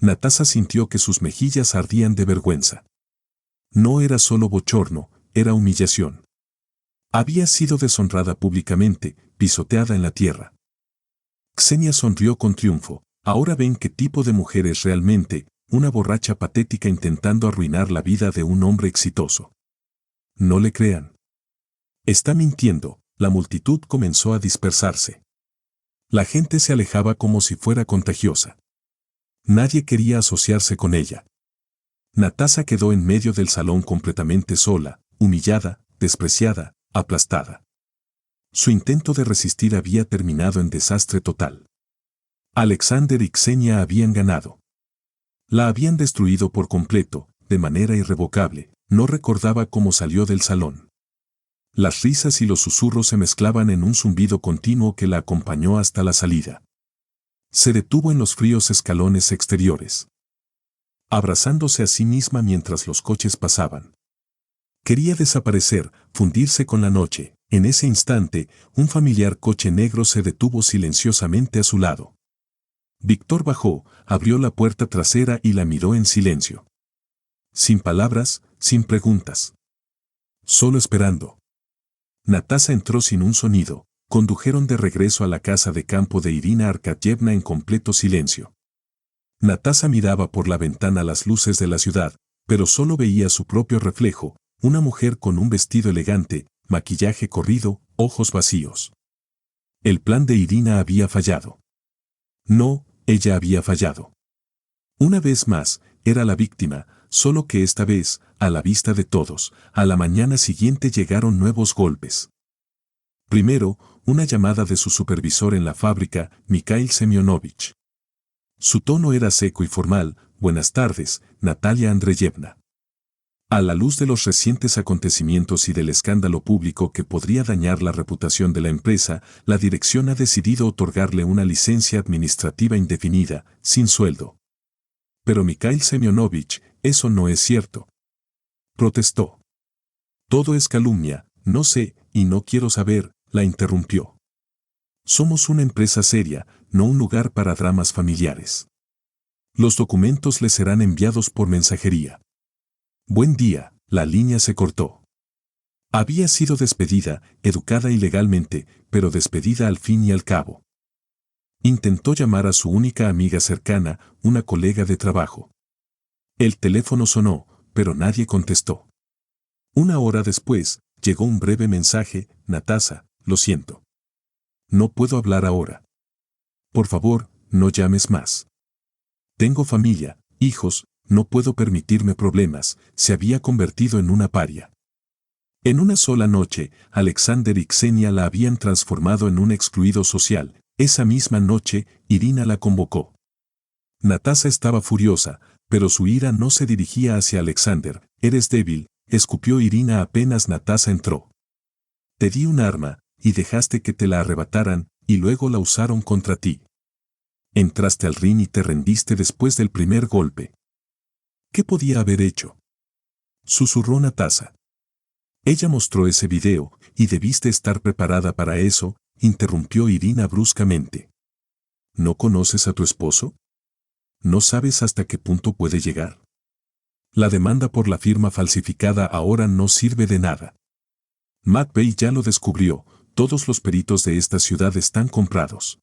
Natasha sintió que sus mejillas ardían de vergüenza. No era solo bochorno, era humillación. Había sido deshonrada públicamente, pisoteada en la tierra. Ksenia sonrió con triunfo. Ahora ven qué tipo de mujer es realmente, una borracha patética intentando arruinar la vida de un hombre exitoso. No le crean. Está mintiendo. La multitud comenzó a dispersarse. La gente se alejaba como si fuera contagiosa. Nadie quería asociarse con ella. Natasha quedó en medio del salón completamente sola, humillada, despreciada, aplastada. Su intento de resistir había terminado en desastre total. Alexander y Ksenia habían ganado. La habían destruido por completo, de manera irrevocable. No recordaba cómo salió del salón. Las risas y los susurros se mezclaban en un zumbido continuo que la acompañó hasta la salida. Se detuvo en los fríos escalones exteriores, abrazándose a sí misma mientras los coches pasaban. Quería desaparecer, fundirse con la noche. En ese instante, un familiar coche negro se detuvo silenciosamente a su lado. Víctor bajó, abrió la puerta trasera y la miró en silencio. Sin palabras, sin preguntas. Solo esperando. Natasha entró sin un sonido. Condujeron de regreso a la casa de campo de Irina Arkadyevna en completo silencio. Natasha miraba por la ventana las luces de la ciudad, pero solo veía su propio reflejo, una mujer con un vestido elegante, maquillaje corrido, ojos vacíos. El plan de Irina había fallado. No, ella había fallado. Una vez más, era la víctima, solo que esta vez, a la vista de todos, a la mañana siguiente llegaron nuevos golpes. Primero, una llamada de su supervisor en la fábrica, Mikhail Semyonovich. Su tono era seco y formal. Buenas tardes, Natalia Andreyevna. A la luz de los recientes acontecimientos y del escándalo público que podría dañar la reputación de la empresa, la dirección ha decidido otorgarle una licencia administrativa indefinida, sin sueldo. Pero Mikhail Semyonovich, eso no es cierto. Protestó. Todo es calumnia, no sé, y no quiero saber, la interrumpió. Somos una empresa seria, no un lugar para dramas familiares. Los documentos le serán enviados por mensajería. Buen día, la línea se cortó. Había sido despedida, educada y legalmente, pero despedida al fin y al cabo. Intentó llamar a su única amiga cercana, una colega de trabajo. El teléfono sonó, pero nadie contestó. Una hora después, llegó un breve mensaje: Natasha, lo siento. No puedo hablar ahora. Por favor, no llames más. Tengo familia, hijos, no puedo permitirme problemas. Se había convertido en una paria. En una sola noche, Alexander y Ksenia la habían transformado en un excluido social. Esa misma noche, Irina la convocó. Natasha estaba furiosa, pero su ira no se dirigía hacia Alexander. Eres débil, escupió Irina apenas Natasha entró. Te di un arma, y dejaste que te la arrebataran, y luego la usaron contra ti. Entraste al ring y te rendiste después del primer golpe. ¿Qué podía haber hecho? Susurró Natasha. Ella mostró ese video, y debiste estar preparada para eso, interrumpió Irina bruscamente. ¿No conoces a tu esposo? ¿No sabes hasta qué punto puede llegar? La demanda por la firma falsificada ahora no sirve de nada. McVeigh ya lo descubrió, todos los peritos de esta ciudad están comprados.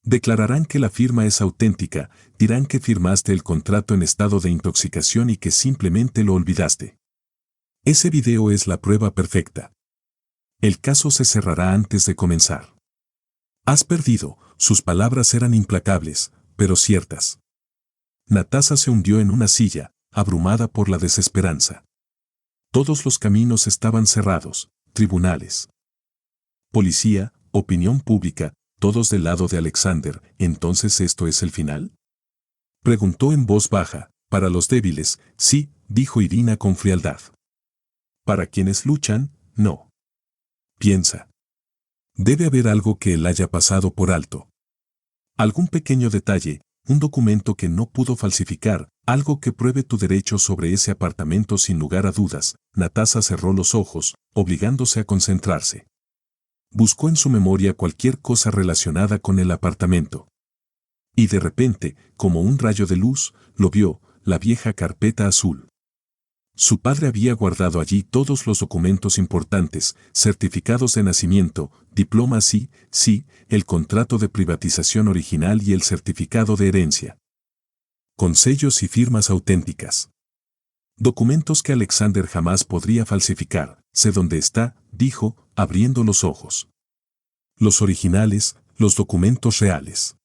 Declararán que la firma es auténtica, dirán que firmaste el contrato en estado de intoxicación y que simplemente lo olvidaste. Ese video es la prueba perfecta. El caso se cerrará antes de comenzar. Has perdido, sus palabras eran implacables, pero ciertas. Natasha se hundió en una silla, abrumada por la desesperanza. Todos los caminos estaban cerrados, tribunales, policía, opinión pública, todos del lado de Alexander. ¿Entonces esto es el final? Preguntó en voz baja. Para los débiles, sí, dijo Irina con frialdad. Para quienes luchan, no. Piensa. Debe haber algo que él haya pasado por alto. Algún pequeño detalle, un documento que no pudo falsificar, algo que pruebe tu derecho sobre ese apartamento sin lugar a dudas. Natasha cerró los ojos, obligándose a concentrarse. Buscó en su memoria cualquier cosa relacionada con el apartamento. Y de repente, como un rayo de luz, lo vio, la vieja carpeta azul. Su padre había guardado allí todos los documentos importantes, certificados de nacimiento, diplomas sí, el contrato de privatización original y el certificado de herencia. Con sellos y firmas auténticas. Documentos que Alexander jamás podría falsificar. Sé dónde está, dijo, abriendo los ojos. Los originales, los documentos reales.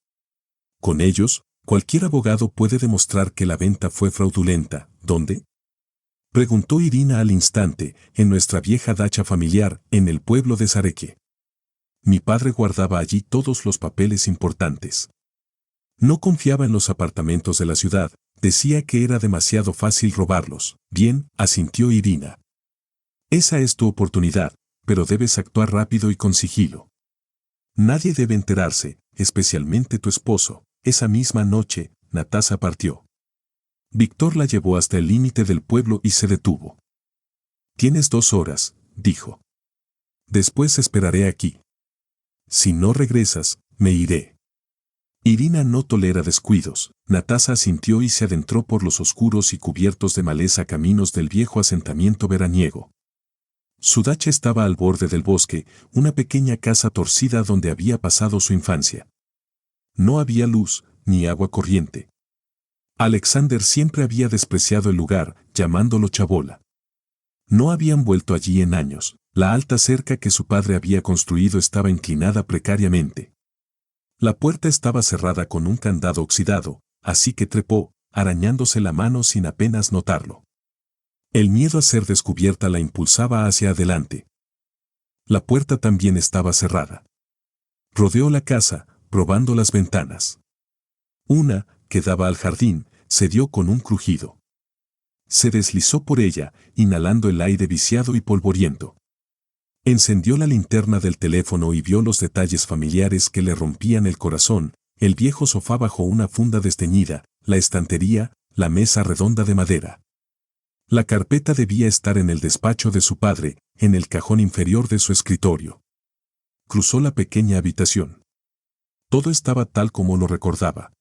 Con ellos, cualquier abogado puede demostrar que la venta fue fraudulenta. ¿Dónde? Preguntó Irina al instante. En nuestra vieja dacha familiar, en el pueblo de Zareque. Mi padre guardaba allí todos los papeles importantes. No confiaba en los apartamentos de la ciudad, decía que era demasiado fácil robarlos. Bien, asintió Irina. Esa es tu oportunidad, pero debes actuar rápido y con sigilo. Nadie debe enterarse, especialmente tu esposo. Esa misma noche, Natasha partió. Víctor la llevó hasta el límite del pueblo y se detuvo. Tienes 2 horas, dijo. Después esperaré aquí. Si no regresas, me iré. Irina no tolera descuidos. Natasha asintió y se adentró por los oscuros y cubiertos de maleza caminos del viejo asentamiento veraniego. Su dacha estaba al borde del bosque, una pequeña casa torcida donde había pasado su infancia. No había luz, ni agua corriente. Alexander siempre había despreciado el lugar, llamándolo chabola. No habían vuelto allí en años. La alta cerca que su padre había construido estaba inclinada precariamente. La puerta estaba cerrada con un candado oxidado, así que trepó, arañándose la mano sin apenas notarlo. El miedo a ser descubierta la impulsaba hacia adelante. La puerta también estaba cerrada. Rodeó la casa, probando las ventanas. Una, que daba al jardín, cedió con un crujido. Se deslizó por ella, inhalando el aire viciado y polvoriento. Encendió la linterna del teléfono y vio los detalles familiares que le rompían el corazón: el viejo sofá bajo una funda desteñida, la estantería, la mesa redonda de madera. La carpeta debía estar en el despacho de su padre, en el cajón inferior de su escritorio. Cruzó la pequeña habitación. Todo estaba tal como lo recordaba.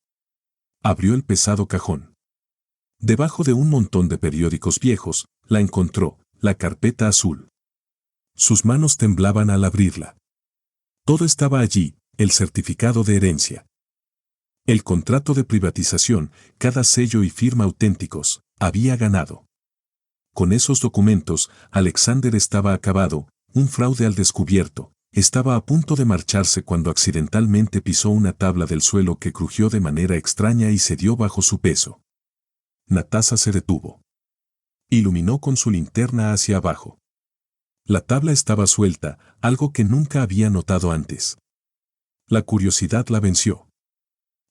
Abrió el pesado cajón. Debajo de un montón de periódicos viejos, la encontró, la carpeta azul. Sus manos temblaban al abrirla. Todo estaba allí: el certificado de herencia, el contrato de privatización, cada sello y firma auténticos. Había ganado. Con esos documentos, Alexander estaba acabado, un fraude al descubierto. Estaba a punto de marcharse cuando accidentalmente pisó una tabla del suelo que crujió de manera extraña y cedió bajo su peso. Natasha se detuvo. Iluminó con su linterna hacia abajo. La tabla estaba suelta, algo que nunca había notado antes. La curiosidad la venció.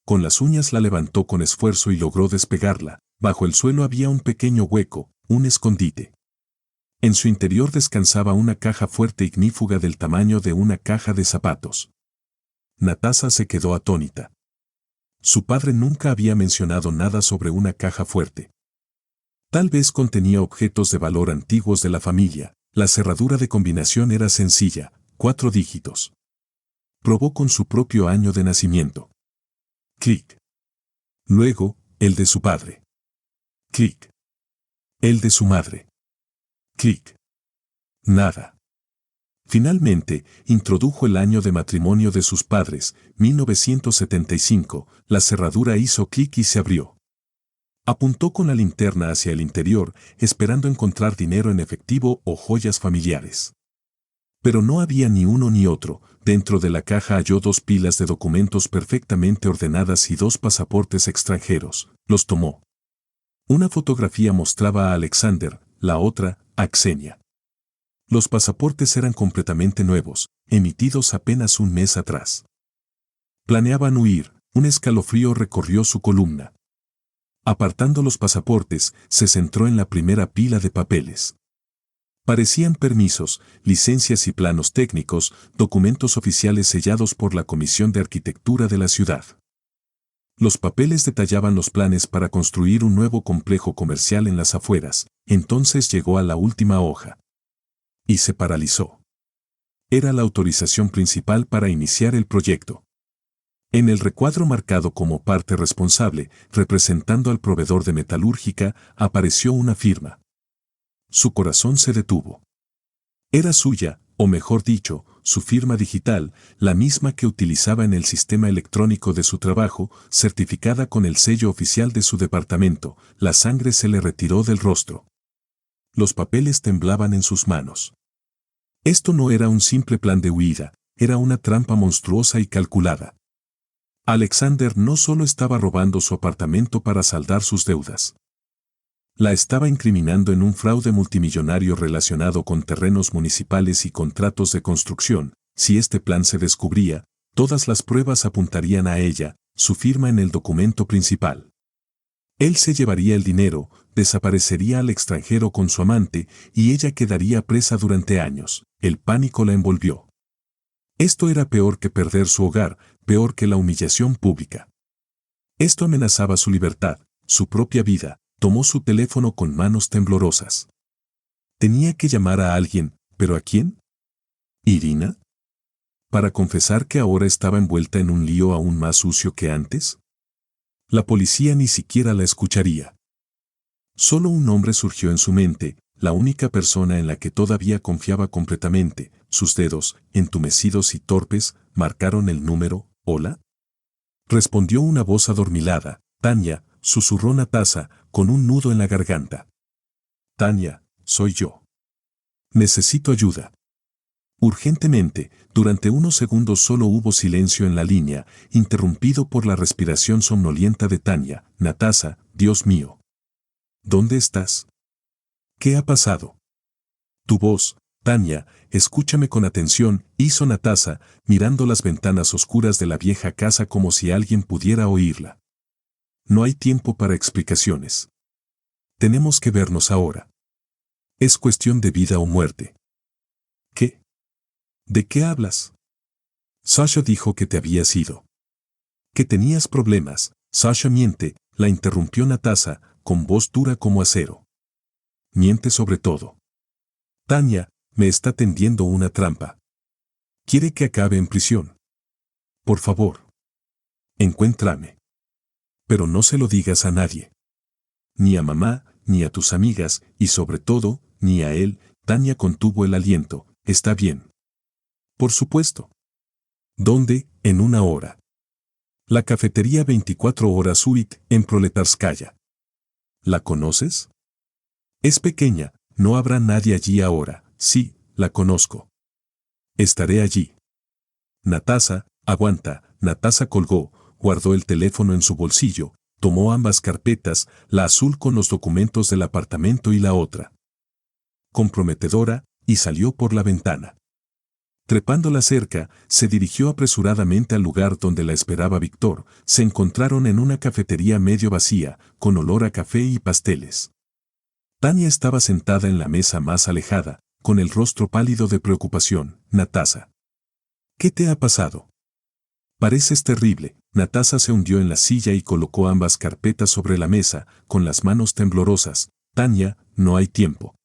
Con las uñas la levantó con esfuerzo y logró despegarla. Bajo el suelo había un pequeño hueco, un escondite. En su interior descansaba una caja fuerte ignífuga del tamaño de una caja de zapatos. Natasha se quedó atónita. Su padre nunca había mencionado nada sobre una caja fuerte. Tal vez contenía objetos de valor antiguos de la familia. La cerradura de combinación era sencilla: 4 dígitos. Probó con su propio año de nacimiento. Clic. Luego, el de su padre. Clic. El de su madre. Clic. Nada. Finalmente, introdujo el año de matrimonio de sus padres, 1975. La cerradura hizo clic y se abrió. Apuntó con la linterna hacia el interior, esperando encontrar dinero en efectivo o joyas familiares. Pero no había ni uno ni otro. Dentro de la caja halló 2 pilas de documentos perfectamente ordenadas y 2 pasaportes extranjeros. Los tomó. Una fotografía mostraba a Alexander, la otra, a Xenia. Los pasaportes eran completamente nuevos, emitidos apenas un mes atrás. Planeaban huir. Un escalofrío recorrió su columna. Apartando los pasaportes, se centró en la primera pila de papeles. Parecían permisos, licencias y planos técnicos, documentos oficiales sellados por la Comisión de Arquitectura de la ciudad. Los papeles detallaban los planes para construir un nuevo complejo comercial en las afueras. Entonces llegó a la última hoja. Y se paralizó. Era la autorización principal para iniciar el proyecto. En el recuadro marcado como parte responsable, representando al proveedor de metalúrgica, apareció una firma. Su corazón se detuvo. Era suya, o mejor dicho, su firma digital, la misma que utilizaba en el sistema electrónico de su trabajo, certificada con el sello oficial de su departamento. La sangre se le retiró del rostro. Los papeles temblaban en sus manos. Esto no era un simple plan de huida, era una trampa monstruosa y calculada. Alexander no solo estaba robando su apartamento para saldar sus deudas. La estaba incriminando en un fraude multimillonario relacionado con terrenos municipales y contratos de construcción. Si este plan se descubría, todas las pruebas apuntarían a ella, su firma en el documento principal. Él se llevaría el dinero, desaparecería al extranjero con su amante, y ella quedaría presa durante años. El pánico la envolvió. Esto era peor que perder su hogar, peor que la humillación pública. Esto amenazaba su libertad, su propia vida. Tomó su teléfono con manos temblorosas. Tenía que llamar a alguien, ¿pero a quién? ¿Irina? ¿Para confesar que ahora estaba envuelta en un lío aún más sucio que antes? La policía ni siquiera la escucharía. Solo un nombre surgió en su mente, la única persona en la que todavía confiaba completamente. Sus dedos, entumecidos y torpes, marcaron el número. ¿Hola? Respondió una voz adormilada. Tania, susurró Natasha, con un nudo en la garganta. Tania, soy yo. Necesito ayuda. Urgentemente. Durante unos segundos solo hubo silencio en la línea, interrumpido por la respiración somnolienta de Tania. Natasha, Dios mío. ¿Dónde estás? ¿Qué ha pasado? Tu voz, Tania, escúchame con atención, hizo Natasha, mirando las ventanas oscuras de la vieja casa como si alguien pudiera oírla. No hay tiempo para explicaciones. Tenemos que vernos ahora. Es cuestión de vida o muerte. ¿Qué? ¿De qué hablas? Sasha dijo que te habías ido. Que tenías problemas. Sasha miente, la interrumpió Natasha, con voz dura como acero. Miente sobre todo. Tanya, me está tendiendo una trampa. Quiere que acabe en prisión. Por favor. Encuéntrame. Pero no se lo digas a nadie. Ni a mamá, ni a tus amigas, y sobre todo, ni a él. Tanya contuvo el aliento. Está bien. Por supuesto. ¿Dónde? En 1 hora. La cafetería 24 horas UIT, en Proletarskaya. ¿La conoces? Es pequeña, no habrá nadie allí ahora. Sí, la conozco. Estaré allí. Natasha, aguanta. Natasha colgó, guardó el teléfono en su bolsillo, tomó ambas carpetas, la azul con los documentos del apartamento y la otra comprometedora, y salió por la ventana. Trepando la cerca, se dirigió apresuradamente al lugar donde la esperaba Víctor. Se encontraron en una cafetería medio vacía, con olor a café y pasteles. Tanya estaba sentada en la mesa más alejada, con el rostro pálido de preocupación. Natasha. ¿Qué te ha pasado? Pareces terrible. Natasha se hundió en la silla y colocó ambas carpetas sobre la mesa, con las manos temblorosas. Tanya, no hay tiempo.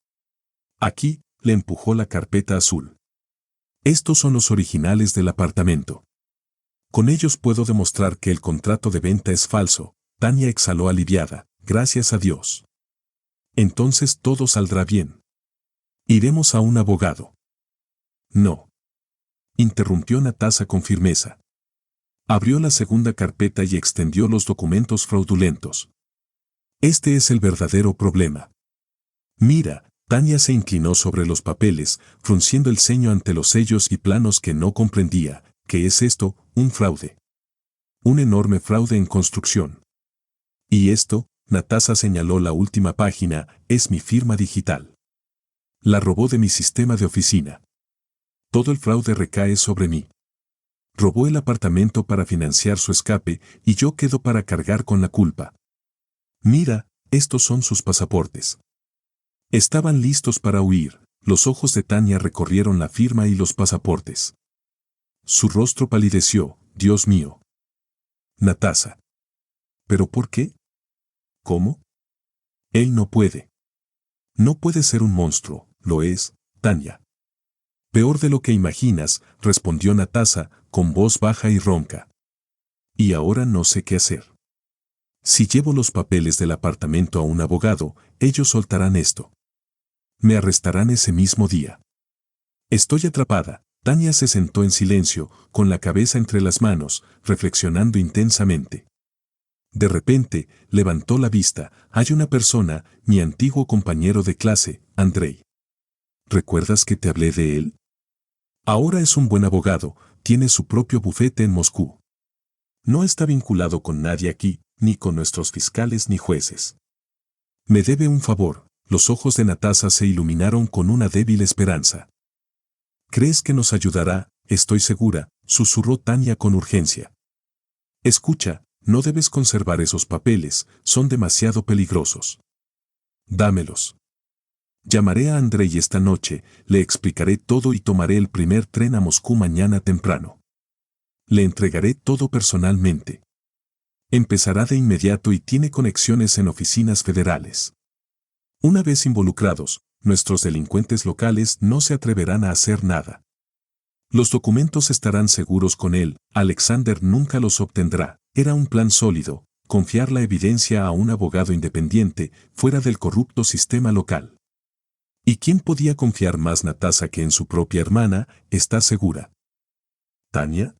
Aquí, le empujó la carpeta azul. Estos son los originales del apartamento. Con ellos puedo demostrar que el contrato de venta es falso. Tanya exhaló aliviada. Gracias a Dios. Entonces todo saldrá bien. Iremos a un abogado. No. Interrumpió Natasha con firmeza. Abrió la segunda carpeta y extendió los documentos fraudulentos. Este es el verdadero problema. Mira, Tanya se inclinó sobre los papeles, frunciendo el ceño ante los sellos y planos que no comprendía. ¿Qué es esto? Un fraude. Un enorme fraude en construcción. Y esto, Natasha señaló la última página, es mi firma digital. La robó de mi sistema de oficina. Todo el fraude recae sobre mí. Robó el apartamento para financiar su escape y yo quedo para cargar con la culpa. Mira, estos son sus pasaportes. Estaban listos para huir. Los ojos de Tanya recorrieron la firma y los pasaportes. Su rostro palideció. Dios mío. Natasha. ¿Pero por qué? ¿Cómo? Él no puede. No puede ser un monstruo, lo es, Tanya. Peor de lo que imaginas, respondió Natasha, con voz baja y ronca. Y ahora no sé qué hacer. Si llevo los papeles del apartamento a un abogado, ellos soltarán esto. Me arrestarán ese mismo día. Estoy atrapada. Tanya se sentó en silencio, con la cabeza entre las manos, reflexionando intensamente. De repente, levantó la vista. Hay una persona, mi antiguo compañero de clase, Andrei. ¿Recuerdas que te hablé de él? Ahora es un buen abogado, tiene su propio bufete en Moscú. No está vinculado con nadie aquí, ni con nuestros fiscales ni jueces. Me debe un favor. Los ojos de Natasha se iluminaron con una débil esperanza. ¿Crees que nos ayudará? Estoy segura, susurró Tanya con urgencia. Escucha, no debes conservar esos papeles, son demasiado peligrosos. Dámelos. Llamaré a Andrei esta noche, le explicaré todo y tomaré el primer tren a Moscú mañana temprano. Le entregaré todo personalmente. Empezará de inmediato y tiene conexiones en oficinas federales. Una vez involucrados, nuestros delincuentes locales no se atreverán a hacer nada. Los documentos estarán seguros con él, Alexander nunca los obtendrá. Era un plan sólido, confiar la evidencia a un abogado independiente, fuera del corrupto sistema local. ¿Y quién podía confiar más Natasha que en su propia hermana? ¿Estás segura? ¿Tanya?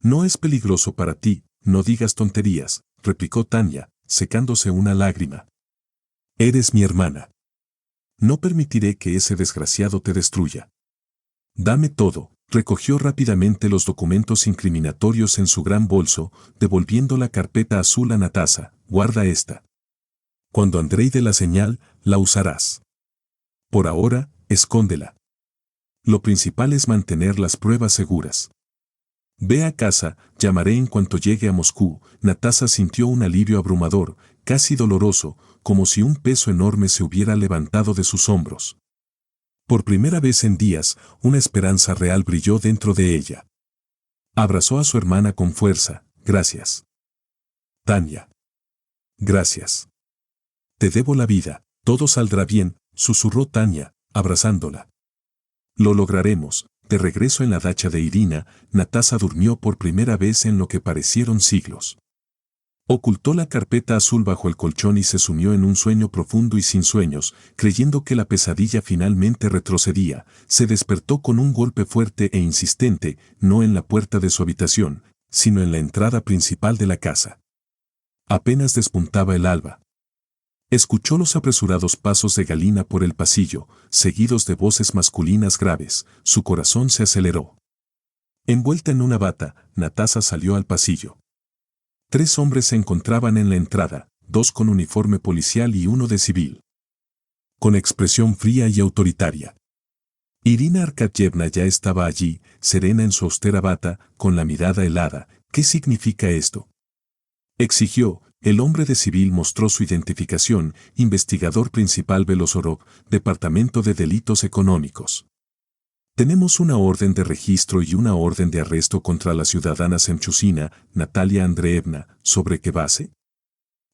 No es peligroso para ti, no digas tonterías, replicó Tanya, secándose una lágrima. Eres mi hermana. No permitiré que ese desgraciado te destruya. Dame todo. Recogió rápidamente los documentos incriminatorios en su gran bolso, devolviendo la carpeta azul a Natasha. Guarda esta. Cuando Andrei dé la señal, la usarás. Por ahora, escóndela. Lo principal es mantener las pruebas seguras. Ve a casa, llamaré en cuanto llegue a Moscú. Natasa sintió un alivio abrumador, casi doloroso, como si un peso enorme se hubiera levantado de sus hombros. Por primera vez en días, una esperanza real brilló dentro de ella. Abrazó a su hermana con fuerza. Gracias, Tania. Gracias. Te debo la vida. Todo saldrá bien, susurró Tania, abrazándola. Lo lograremos. De regreso en la dacha de Irina, Natasa durmió por primera vez en lo que parecieron siglos. Ocultó la carpeta azul bajo el colchón y se sumió en un sueño profundo y sin sueños, creyendo que la pesadilla finalmente retrocedía. Se despertó con un golpe fuerte e insistente, no en la puerta de su habitación, sino en la entrada principal de la casa. Apenas despuntaba el alba. Escuchó los apresurados pasos de Galina por el pasillo, seguidos de voces masculinas graves. Su corazón se aceleró. Envuelta en una bata, Natasa salió al pasillo. 3 hombres se encontraban en la entrada, 2 con uniforme policial y 1 de civil. Con expresión fría y autoritaria. Irina Arkadyevna ya estaba allí, serena en su austera bata, con la mirada helada. ¿Qué significa esto?, exigió. El hombre de civil mostró su identificación: investigador principal Belosorov, Departamento de Delitos Económicos. Tenemos una orden de registro y una orden de arresto contra la ciudadana Semchusina, Natalia Andreevna. ¿Sobre qué base?,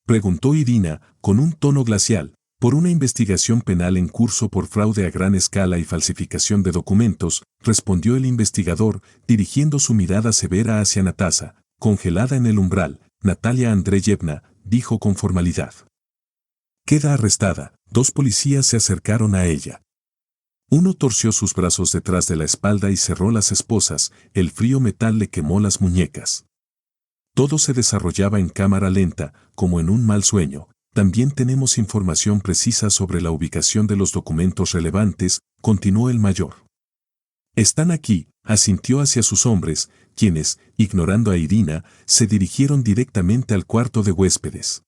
preguntó Irina, con un tono glacial. Por una investigación penal en curso por fraude a gran escala y falsificación de documentos, respondió el investigador, dirigiendo su mirada severa hacia Natasa, congelada en el umbral. Natalia Andreyevna, dijo con formalidad. Queda arrestada. 2 policías se acercaron a ella. Uno torció sus brazos detrás de la espalda y cerró las esposas. El frío metal le quemó las muñecas. Todo se desarrollaba en cámara lenta, como en un mal sueño. También tenemos información precisa sobre la ubicación de los documentos relevantes, continuó el mayor. Están aquí, asintió hacia sus hombres, quienes, ignorando a Irina, se dirigieron directamente al cuarto de huéspedes.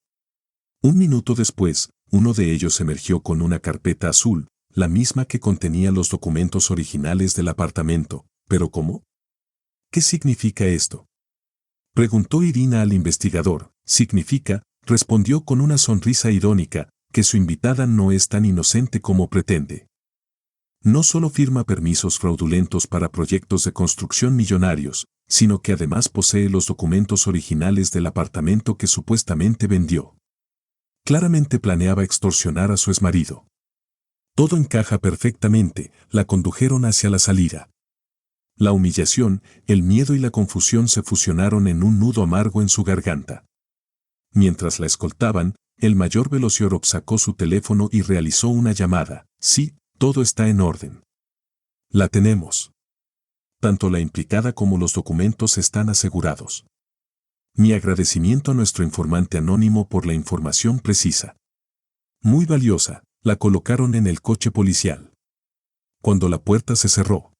Un minuto después, uno de ellos emergió con una carpeta azul, la misma que contenía los documentos originales del apartamento. ¿Pero cómo? ¿Qué significa esto?, preguntó Irina al investigador. Significa, respondió con una sonrisa irónica, que su invitada no es tan inocente como pretende. No solo firma permisos fraudulentos para proyectos de construcción millonarios, sino que además posee los documentos originales del apartamento que supuestamente vendió. Claramente planeaba extorsionar a su exmarido. Todo encaja perfectamente. La condujeron hacia la salida. La humillación, el miedo y la confusión se fusionaron en un nudo amargo en su garganta. Mientras la escoltaban, el mayor Velociorov sacó su teléfono y realizó una llamada. Sí, todo está en orden. La tenemos. Tanto la implicada como los documentos están asegurados. Mi agradecimiento a nuestro informante anónimo por la información precisa. Muy valiosa. La colocaron en el coche policial. Cuando la puerta se cerró,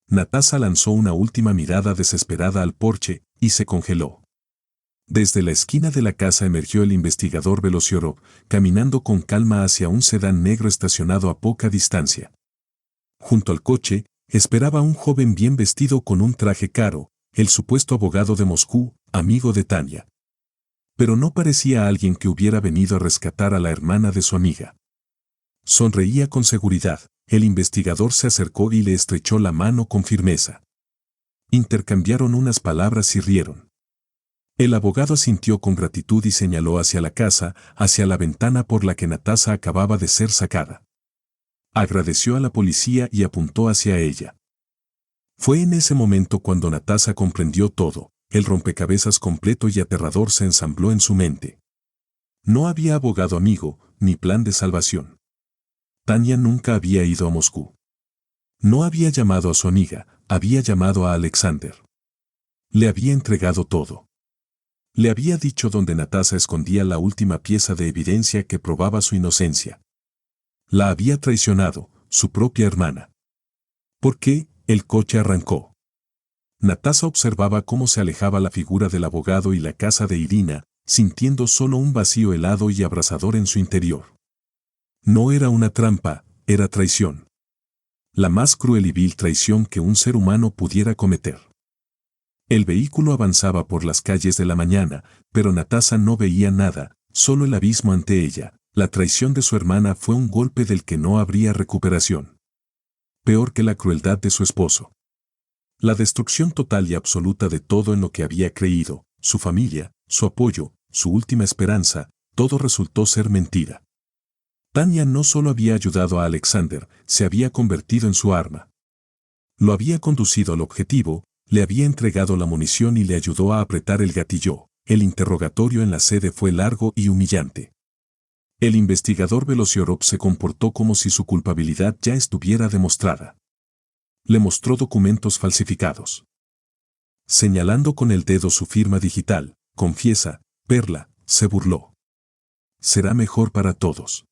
Natasa lanzó una última mirada desesperada al porche y se congeló. Desde la esquina de la casa emergió el investigador Velociorov, caminando con calma hacia un sedán negro estacionado a poca distancia. Junto al coche, esperaba un joven bien vestido con un traje caro, el supuesto abogado de Moscú, amigo de Tania. Pero no parecía alguien que hubiera venido a rescatar a la hermana de su amiga. Sonreía con seguridad. El investigador se acercó y le estrechó la mano con firmeza. Intercambiaron unas palabras y rieron. El abogado asintió con gratitud y señaló hacia la casa, hacia la ventana por la que Natasa acababa de ser sacada. Agradeció a la policía y apuntó hacia ella. Fue en ese momento cuando Natasa comprendió todo. El rompecabezas completo y aterrador se ensambló en su mente. No había abogado amigo, ni plan de salvación. Tania nunca había ido a Moscú. No había llamado a su amiga, había llamado a Alexander. Le había entregado todo. Le había dicho dónde Natasa escondía la última pieza de evidencia que probaba su inocencia. La había traicionado, su propia hermana. ¿Por qué? El coche arrancó. Natasa observaba cómo se alejaba la figura del abogado y la casa de Irina, sintiendo solo un vacío helado y abrasador en su interior. No era una trampa, era traición. La más cruel y vil traición que un ser humano pudiera cometer. El vehículo avanzaba por las calles de la mañana, pero Natasha no veía nada, solo el abismo ante ella. La traición de su hermana fue un golpe del que no habría recuperación. Peor que la crueldad de su esposo. La destrucción total y absoluta de todo en lo que había creído, su familia, su apoyo, su última esperanza, todo resultó ser mentira. Tanya no solo había ayudado a Alexander, se había convertido en su arma. Lo había conducido al objetivo, le había entregado la munición y le ayudó a apretar el gatillo. El interrogatorio en la sede fue largo y humillante. El investigador Velociorov se comportó como si su culpabilidad ya estuviera demostrada. Le mostró documentos falsificados. Señalando con el dedo su firma digital, confiesa, Perla, se burló. Será mejor para todos.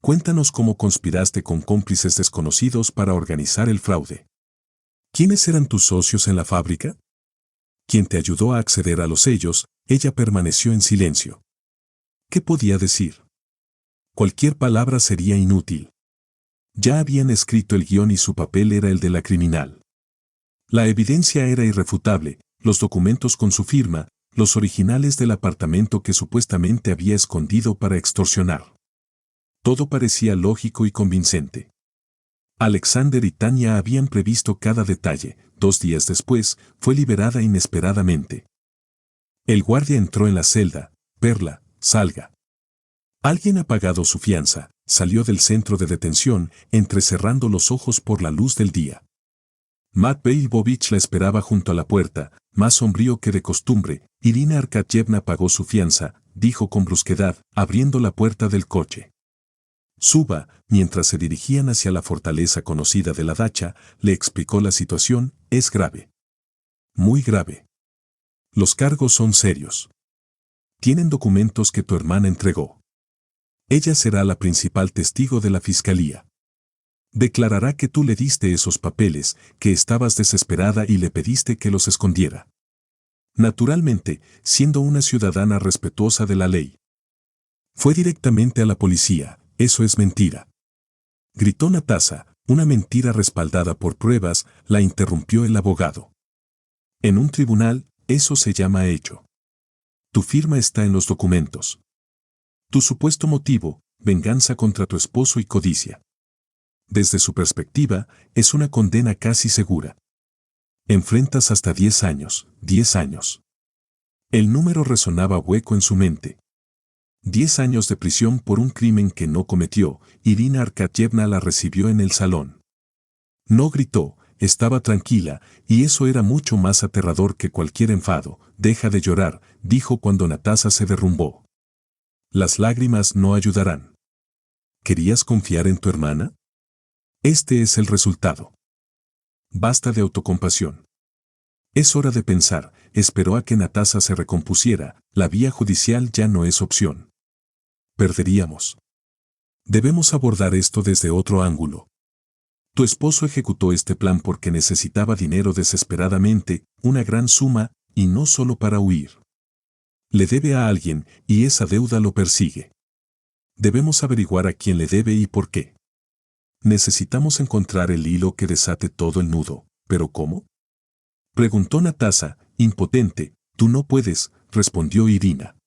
Cuéntanos cómo conspiraste con cómplices desconocidos para organizar el fraude. ¿Quiénes eran tus socios en la fábrica? ¿Quién te ayudó a acceder a los sellos? Ella permaneció en silencio. ¿Qué podía decir? Cualquier palabra sería inútil. Ya habían escrito el guión y su papel era el de la criminal. La evidencia era irrefutable, los documentos con su firma, los originales del apartamento que supuestamente había escondido para extorsionar. Todo parecía lógico y convincente. Alexander y Tanya habían previsto cada detalle. 2 días después, fue liberada inesperadamente. El guardia entró en la celda. Perla, salga. Alguien ha pagado su fianza. Salió del centro de detención, entrecerrando los ojos por la luz del día. Matt Beibovich la esperaba junto a la puerta, más sombrío que de costumbre. Irina Arkadyevna pagó su fianza, dijo con brusquedad, abriendo la puerta del coche. Suba, mientras se dirigían hacia la fortaleza conocida de la dacha, le explicó la situación, es grave. Muy grave. Los cargos son serios. Tienen documentos que tu hermana entregó. Ella será la principal testigo de la fiscalía. Declarará que tú le diste esos papeles, que estabas desesperada y le pediste que los escondiera. Naturalmente, siendo una ciudadana respetuosa de la ley. Fue directamente a la policía, eso es mentira. Gritó Natasha, una mentira respaldada por pruebas, la interrumpió el abogado. En un tribunal, eso se llama hecho. Tu firma está en los documentos. Tu supuesto motivo, venganza contra tu esposo y codicia. Desde su perspectiva, es una condena casi segura. Enfrentas hasta 10 años, 10 años. El número resonaba hueco en su mente. 10 años de prisión por un crimen que no cometió. Irina Arkadyevna la recibió en el salón. No gritó, estaba tranquila, y eso era mucho más aterrador que cualquier enfado. Deja de llorar, dijo cuando Natasha se derrumbó. Las lágrimas no ayudarán. ¿Querías confiar en tu hermana? Este es el resultado. Basta de autocompasión. Es hora de pensar, esperó a que Natasha se recompusiera, la vía judicial ya no es opción. Perderíamos. Debemos abordar esto desde otro ángulo. Tu esposo ejecutó este plan porque necesitaba dinero desesperadamente, una gran suma, y no solo para huir. Le debe a alguien, y esa deuda lo persigue. Debemos averiguar a quién le debe y por qué. Necesitamos encontrar el hilo que desate todo el nudo, ¿pero cómo? Preguntó Natasha, impotente. Tú no puedes, respondió Irina.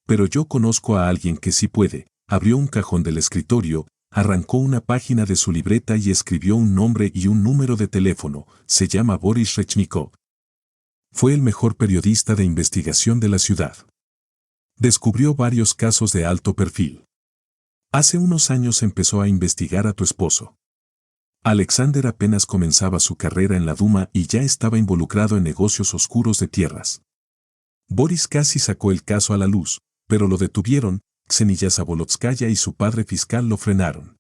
Pero yo conozco a alguien que sí puede. Abrió un cajón del escritorio, arrancó una página de su libreta y escribió un nombre y un número de teléfono. Se llama Boris Rechnikov. Fue el mejor periodista de investigación de la ciudad. Descubrió varios casos de alto perfil. Hace unos años empezó a investigar a tu esposo. Alexander apenas comenzaba su carrera en la Duma y ya estaba involucrado en negocios oscuros de tierras. Boris casi sacó el caso a la luz, pero lo detuvieron. Ksenia Zabolotskaya y su padre fiscal lo frenaron.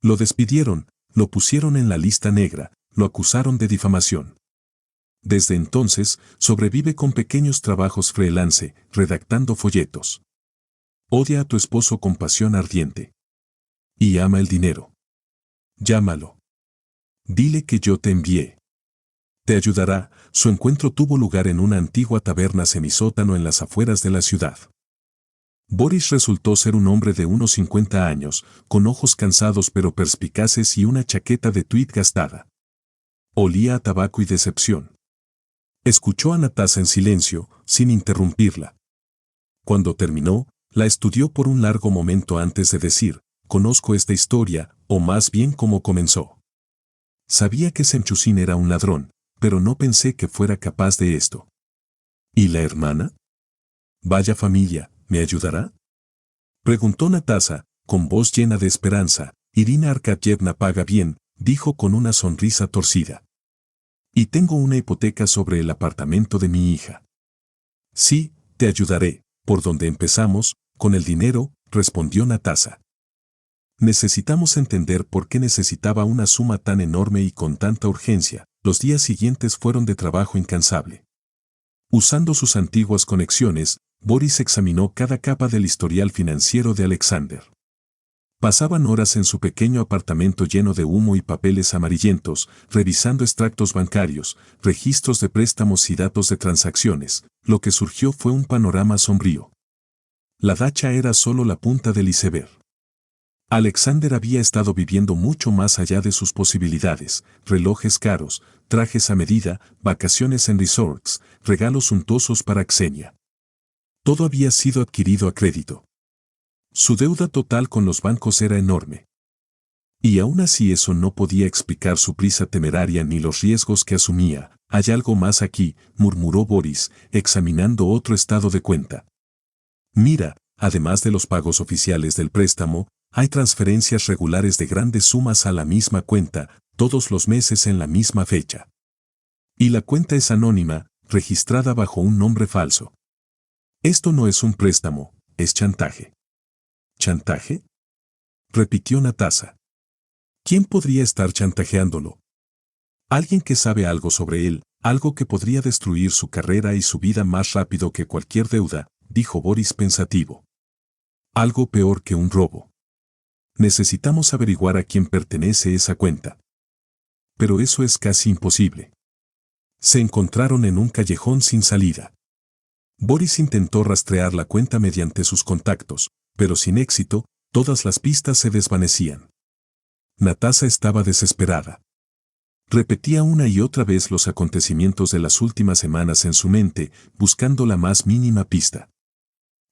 Lo despidieron, lo pusieron en la lista negra, lo acusaron de difamación. Desde entonces, sobrevive con pequeños trabajos freelance, redactando folletos. Odia a tu esposo con pasión ardiente. Y ama el dinero. Llámalo. Dile que yo te envié. Te ayudará. Su encuentro tuvo lugar en una antigua taberna semisótano en las afueras de la ciudad. Boris resultó ser un hombre de unos 50 años, con ojos cansados pero perspicaces y una chaqueta de tweed gastada. Olía a tabaco y decepción. Escuchó a Natasa en silencio, sin interrumpirla. Cuando terminó, la estudió por un largo momento antes de decir, conozco esta historia, o más bien cómo comenzó. Sabía que Semchusín era un ladrón, pero no pensé que fuera capaz de esto. ¿Y la hermana? Vaya familia, ¿me ayudará? Preguntó Natasa, con voz llena de esperanza. Irina Arkadyevna paga bien, dijo con una sonrisa torcida. Y tengo una hipoteca sobre el apartamento de mi hija. Sí, te ayudaré. ¿Por dónde empezamos? Con el dinero, respondió Natasa. Necesitamos entender por qué necesitaba una suma tan enorme y con tanta urgencia. Los días siguientes fueron de trabajo incansable. Usando sus antiguas conexiones, Boris examinó cada capa del historial financiero de Alexander. Pasaban horas en su pequeño apartamento lleno de humo y papeles amarillentos, revisando extractos bancarios, registros de préstamos y datos de transacciones. Lo que surgió fue un panorama sombrío. La dacha era solo la punta del iceberg. Alexander había estado viviendo mucho más allá de sus posibilidades: relojes caros, trajes a medida, vacaciones en resorts, regalos suntuosos para Ksenia. Todo había sido adquirido a crédito. Su deuda total con los bancos era enorme. Y aún así eso no podía explicar su prisa temeraria ni los riesgos que asumía. Hay algo más aquí, murmuró Boris, examinando otro estado de cuenta. Mira, además de los pagos oficiales del préstamo, hay transferencias regulares de grandes sumas a la misma cuenta, todos los meses en la misma fecha. Y la cuenta es anónima, registrada bajo un nombre falso. Esto no es un préstamo, es chantaje. ¿Chantaje?, repitió Natasa. ¿Quién podría estar chantajeándolo? Alguien que sabe algo sobre él, algo que podría destruir su carrera y su vida más rápido que cualquier deuda, dijo Boris pensativo. Algo peor que un robo. Necesitamos averiguar a quién pertenece esa cuenta. Pero eso es casi imposible. Se encontraron en un callejón sin salida. Boris intentó rastrear la cuenta mediante sus contactos, pero sin éxito. Todas las pistas se desvanecían. Natasa estaba desesperada. Repetía una y otra vez los acontecimientos de las últimas semanas en su mente, buscando la más mínima pista.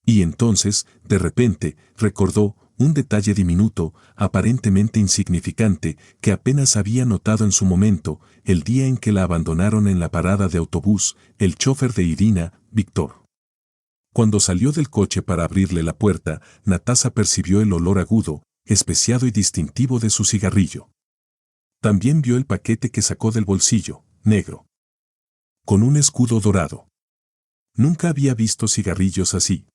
Y entonces, de repente, recordó un detalle diminuto, aparentemente insignificante, que apenas había notado en su momento: el día en que la abandonaron en la parada de autobús, el chofer de Irina, Víctor. Cuando salió del coche para abrirle la puerta, Natasa percibió el olor agudo, especiado y distintivo de su cigarrillo. También vio el paquete que sacó del bolsillo, negro, con un escudo dorado. Nunca había visto cigarrillos así.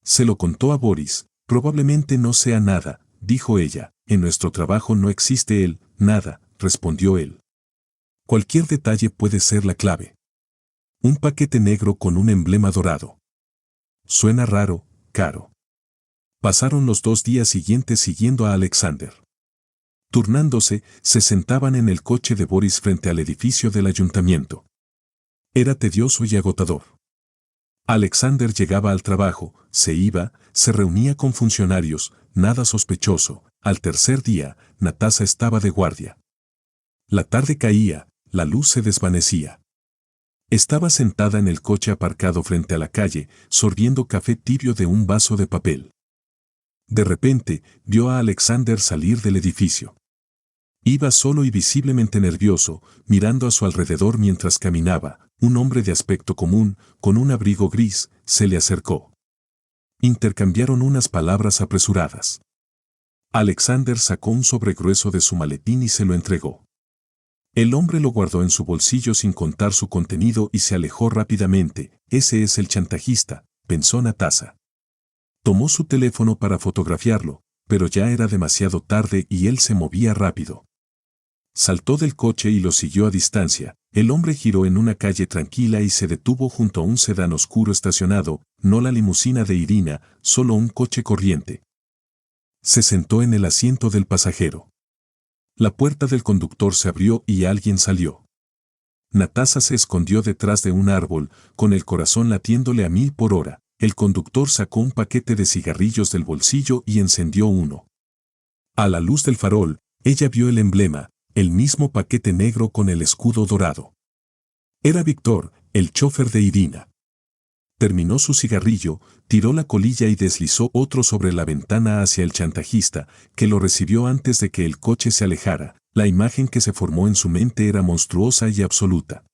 Se lo contó a Boris. Probablemente no sea nada, dijo ella. En nuestro trabajo no existe el nada, respondió él. Cualquier detalle puede ser la clave. Un paquete negro con un emblema dorado. Suena raro, caro. Pasaron los 2 días siguientes siguiendo a Alexander. Turnándose, se sentaban en el coche de Boris frente al edificio del ayuntamiento. Era tedioso y agotador. Alexander llegaba al trabajo, se iba, se reunía con funcionarios, nada sospechoso. Al tercer día, Natasa estaba de guardia. La tarde caía, la luz se desvanecía. Estaba sentada en el coche aparcado frente a la calle, sorbiendo café tibio de un vaso de papel. De repente, vio a Alexander salir del edificio. Iba solo y visiblemente nervioso, mirando a su alrededor mientras caminaba. Un hombre de aspecto común, con un abrigo gris, se le acercó. Intercambiaron unas palabras apresuradas. Alexander sacó un sobre grueso de su maletín y se lo entregó. El hombre lo guardó en su bolsillo sin contar su contenido y se alejó rápidamente. Ese es el chantajista, pensó Natasa. Tomó su teléfono para fotografiarlo, pero ya era demasiado tarde y él se movía rápido. Saltó del coche y lo siguió a distancia. El hombre giró en una calle tranquila y se detuvo junto a un sedán oscuro estacionado, no la limusina de Irina, solo un coche corriente. Se sentó en el asiento del pasajero. La puerta del conductor se abrió y alguien salió. Natasa se escondió detrás de un árbol, con el corazón latiéndole a 1000 por hora. El conductor sacó un paquete de cigarrillos del bolsillo y encendió uno. A la luz del farol, ella vio el emblema, el mismo paquete negro con el escudo dorado. Era Víctor, el chofer de Irina. Terminó su cigarrillo, tiró la colilla y deslizó otro sobre la ventana hacia el chantajista, que lo recibió antes de que el coche se alejara. La imagen que se formó en su mente era monstruosa y absoluta.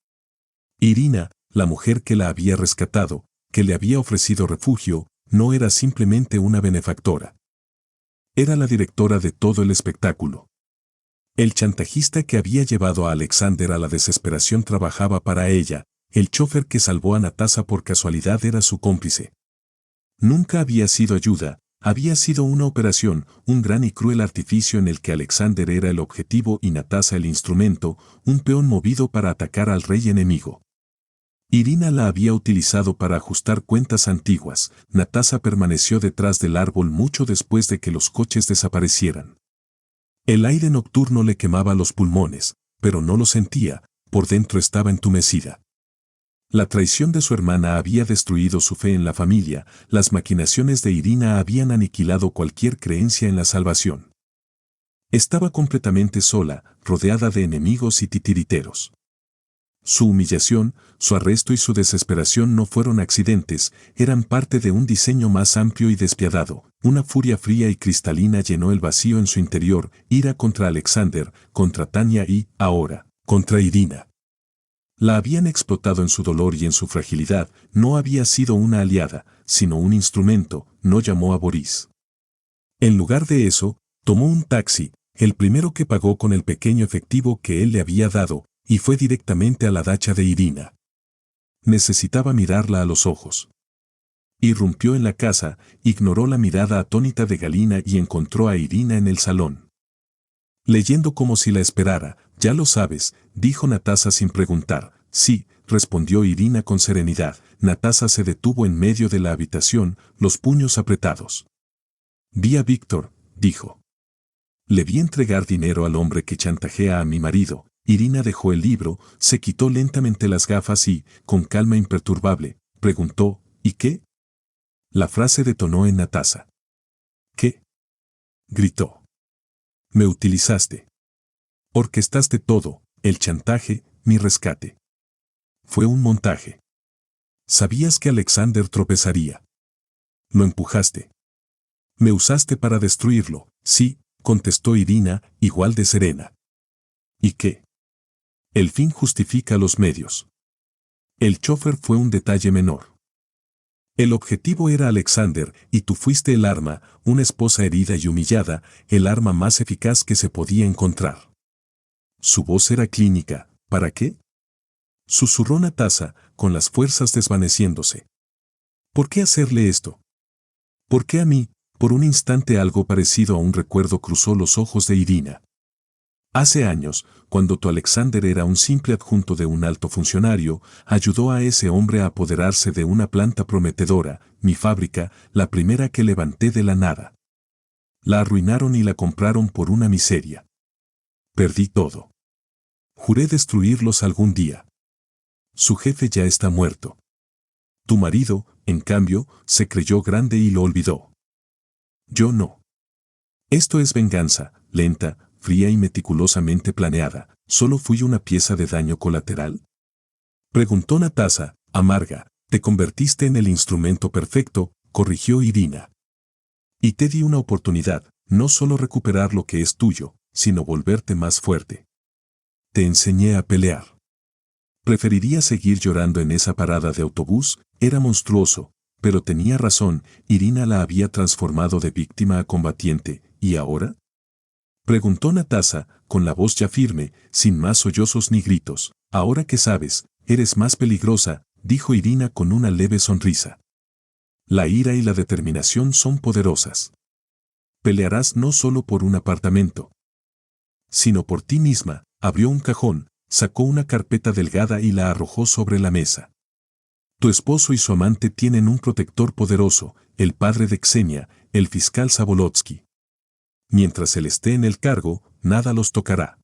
Irina, la mujer que la había rescatado, que le había ofrecido refugio, no era simplemente una benefactora. Era la directora de todo el espectáculo. El chantajista que había llevado a Alexander a la desesperación trabajaba para ella. El chofer que salvó a Natasa por casualidad era su cómplice. Nunca había sido ayuda, había sido una operación, un gran y cruel artificio en el que Alexander era el objetivo y Natasa el instrumento, un peón movido para atacar al rey enemigo. Irina la había utilizado para ajustar cuentas antiguas. Natasa permaneció detrás del árbol mucho después de que los coches desaparecieran. El aire nocturno le quemaba los pulmones, pero no lo sentía, por dentro estaba entumecida. La traición de su hermana había destruido su fe en la familia, las maquinaciones de Irina habían aniquilado cualquier creencia en la salvación. Estaba completamente sola, rodeada de enemigos y titiriteros. Su humillación, su arresto y su desesperación no fueron accidentes, eran parte de un diseño más amplio y despiadado. Una furia fría y cristalina llenó el vacío en su interior, ira contra Alexander, contra Tania y, ahora, contra Irina. La habían explotado en su dolor y en su fragilidad, no había sido una aliada, sino un instrumento. No llamó a Boris. En lugar de eso, tomó un taxi, el primero que pagó con el pequeño efectivo que él le había dado, y fue directamente a la dacha de Irina. Necesitaba mirarla a los ojos. Irrumpió en la casa, ignoró la mirada atónita de Galina y encontró a Irina en el salón. Leyendo como si la esperara. Ya lo sabes, dijo Natasa sin preguntar. Sí, respondió Irina con serenidad. Natasa se detuvo en medio de la habitación, los puños apretados. Vi a Víctor, dijo. Le vi entregar dinero al hombre que chantajea a mi marido. Irina dejó el libro, se quitó lentamente las gafas y, con calma imperturbable, preguntó, ¿y qué? La frase detonó en Natasa. ¿Qué? Gritó. Me utilizaste. Orquestaste todo, el chantaje, mi rescate. Fue un montaje. Sabías que Alexander tropezaría. Lo empujaste. Me usaste para destruirlo, sí, contestó Irina, igual de serena. ¿Y qué? El fin justifica los medios. El chofer fue un detalle menor. El objetivo era Alexander, y tú fuiste el arma, una esposa herida y humillada, el arma más eficaz que se podía encontrar. Su voz era clínica. ¿Para qué? Susurró Natasa, con las fuerzas desvaneciéndose. ¿Por qué hacerle esto? ¿Por qué a mí? Por un instante algo parecido a un recuerdo cruzó los ojos de Irina. Hace años, cuando tu Alexander era un simple adjunto de un alto funcionario, ayudó a ese hombre a apoderarse de una planta prometedora, mi fábrica, la primera que levanté de la nada. La arruinaron y la compraron por una miseria. Perdí todo. Juré destruirlos algún día. Su jefe ya está muerto. Tu marido, en cambio, se creyó grande y lo olvidó. Yo no. Esto es venganza, lenta, fría y meticulosamente planeada. ¿Solo fui una pieza de daño colateral? Preguntó Natasa, amarga. Te convertiste en el instrumento perfecto, corrigió Irina. Y te di una oportunidad, no solo recuperar lo que es tuyo, sino volverte más fuerte. Te enseñé a pelear. Preferiría seguir llorando en esa parada de autobús, era monstruoso, pero tenía razón, Irina la había transformado de víctima a combatiente, ¿y ahora? Preguntó Natasa, con la voz ya firme, sin más sollozos ni gritos. Ahora que sabes, eres más peligrosa, dijo Irina con una leve sonrisa. La ira y la determinación son poderosas. Pelearás no solo por un apartamento, sino por ti misma. Abrió un cajón, sacó una carpeta delgada y la arrojó sobre la mesa. Tu esposo y su amante tienen un protector poderoso, el padre de Xenia, el fiscal Zabolotsky. Mientras él esté en el cargo, nada los tocará.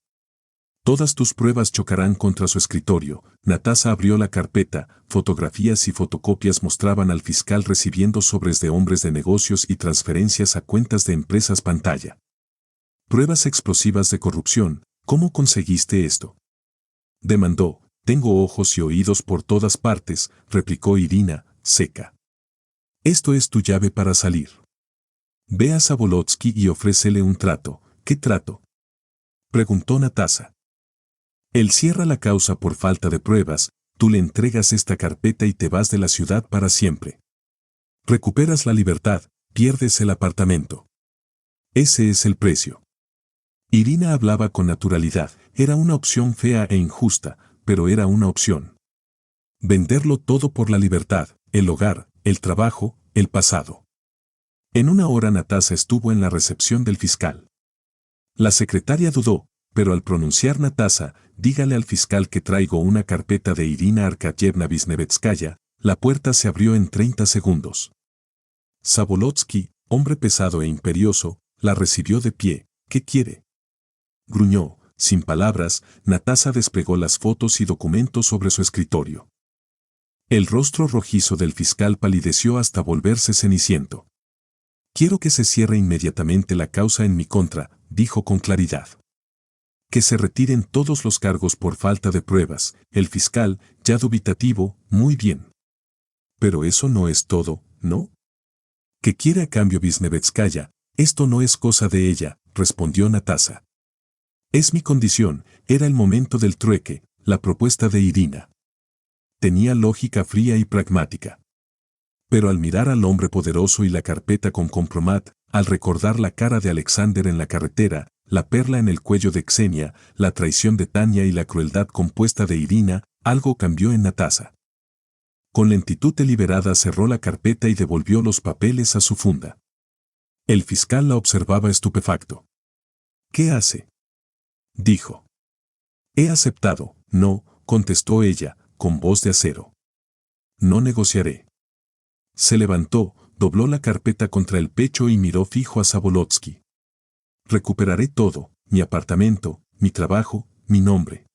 Todas tus pruebas chocarán contra su escritorio. Natasa abrió la carpeta, fotografías y fotocopias mostraban al fiscal recibiendo sobres de hombres de negocios y transferencias a cuentas de empresas pantalla. Pruebas explosivas de corrupción. ¿Cómo conseguiste esto? Demandó. Tengo ojos y oídos por todas partes, replicó Irina, seca. Esto es tu llave para salir. Ve a Zabolotsky y ofrécele un trato. ¿Qué trato?, preguntó Natasa. Él cierra la causa por falta de pruebas, tú le entregas esta carpeta y te vas de la ciudad para siempre. Recuperas la libertad, pierdes el apartamento. Ese es el precio. Irina hablaba con naturalidad, era una opción fea e injusta, pero era una opción. Venderlo todo por la libertad, el hogar, el trabajo, el pasado. En una hora Natasa estuvo en la recepción del fiscal. La secretaria dudó, pero al pronunciar Natasa, dígale al fiscal que traigo una carpeta de Irina Arkadievna Visnevetskaya, la puerta se abrió en 30 segundos. Zabolotsky, hombre pesado e imperioso, la recibió de pie. ¿Qué quiere?, gruñó. Sin palabras, Natasa desplegó las fotos y documentos sobre su escritorio. El rostro rojizo del fiscal palideció hasta volverse ceniciento. Quiero que se cierre inmediatamente la causa en mi contra, dijo con claridad. Que se retiren todos los cargos por falta de pruebas. El fiscal, ya dubitativo, muy bien. Pero eso no es todo, ¿no? ¿Qué quiere a cambio Visnevetskaya? Esto no es cosa de ella, respondió Natasa. Es mi condición, era el momento del trueque, la propuesta de Irina. Tenía lógica fría y pragmática. Pero al mirar al hombre poderoso y la carpeta con compromat, al recordar la cara de Alexander en la carretera, la perla en el cuello de Xenia, la traición de Tania y la crueldad compuesta de Irina, algo cambió en Natasa. Con lentitud deliberada cerró la carpeta y devolvió los papeles a su funda. El fiscal la observaba estupefacto. ¿Qué hace?, dijo. He aceptado. No, contestó ella, con voz de acero. No negociaré. Se levantó, dobló la carpeta contra el pecho y miró fijo a Zabolotsky. Recuperaré todo, mi apartamento, mi trabajo, mi nombre.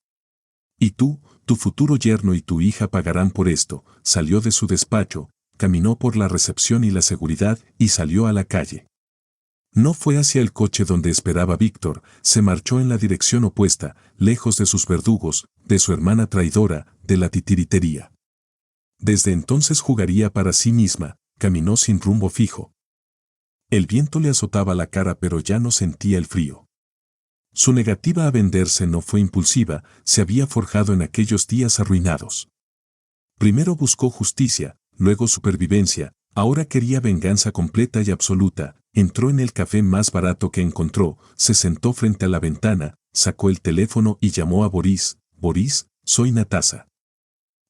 Y tú, tu futuro yerno y tu hija pagarán por esto. Salió de su despacho, caminó por la recepción y la seguridad y salió a la calle. No fue hacia el coche donde esperaba Víctor, se marchó en la dirección opuesta, lejos de sus verdugos, de su hermana traidora, de la titiritería. Desde entonces jugaría para sí misma, caminó sin rumbo fijo. El viento le azotaba la cara pero ya no sentía el frío. Su negativa a venderse no fue impulsiva, se había forjado en aquellos días arruinados. Primero buscó justicia, luego supervivencia, ahora quería venganza completa y absoluta. Entró en el café más barato que encontró, se sentó frente a la ventana, sacó el teléfono y llamó a Boris. Boris, soy Natasa.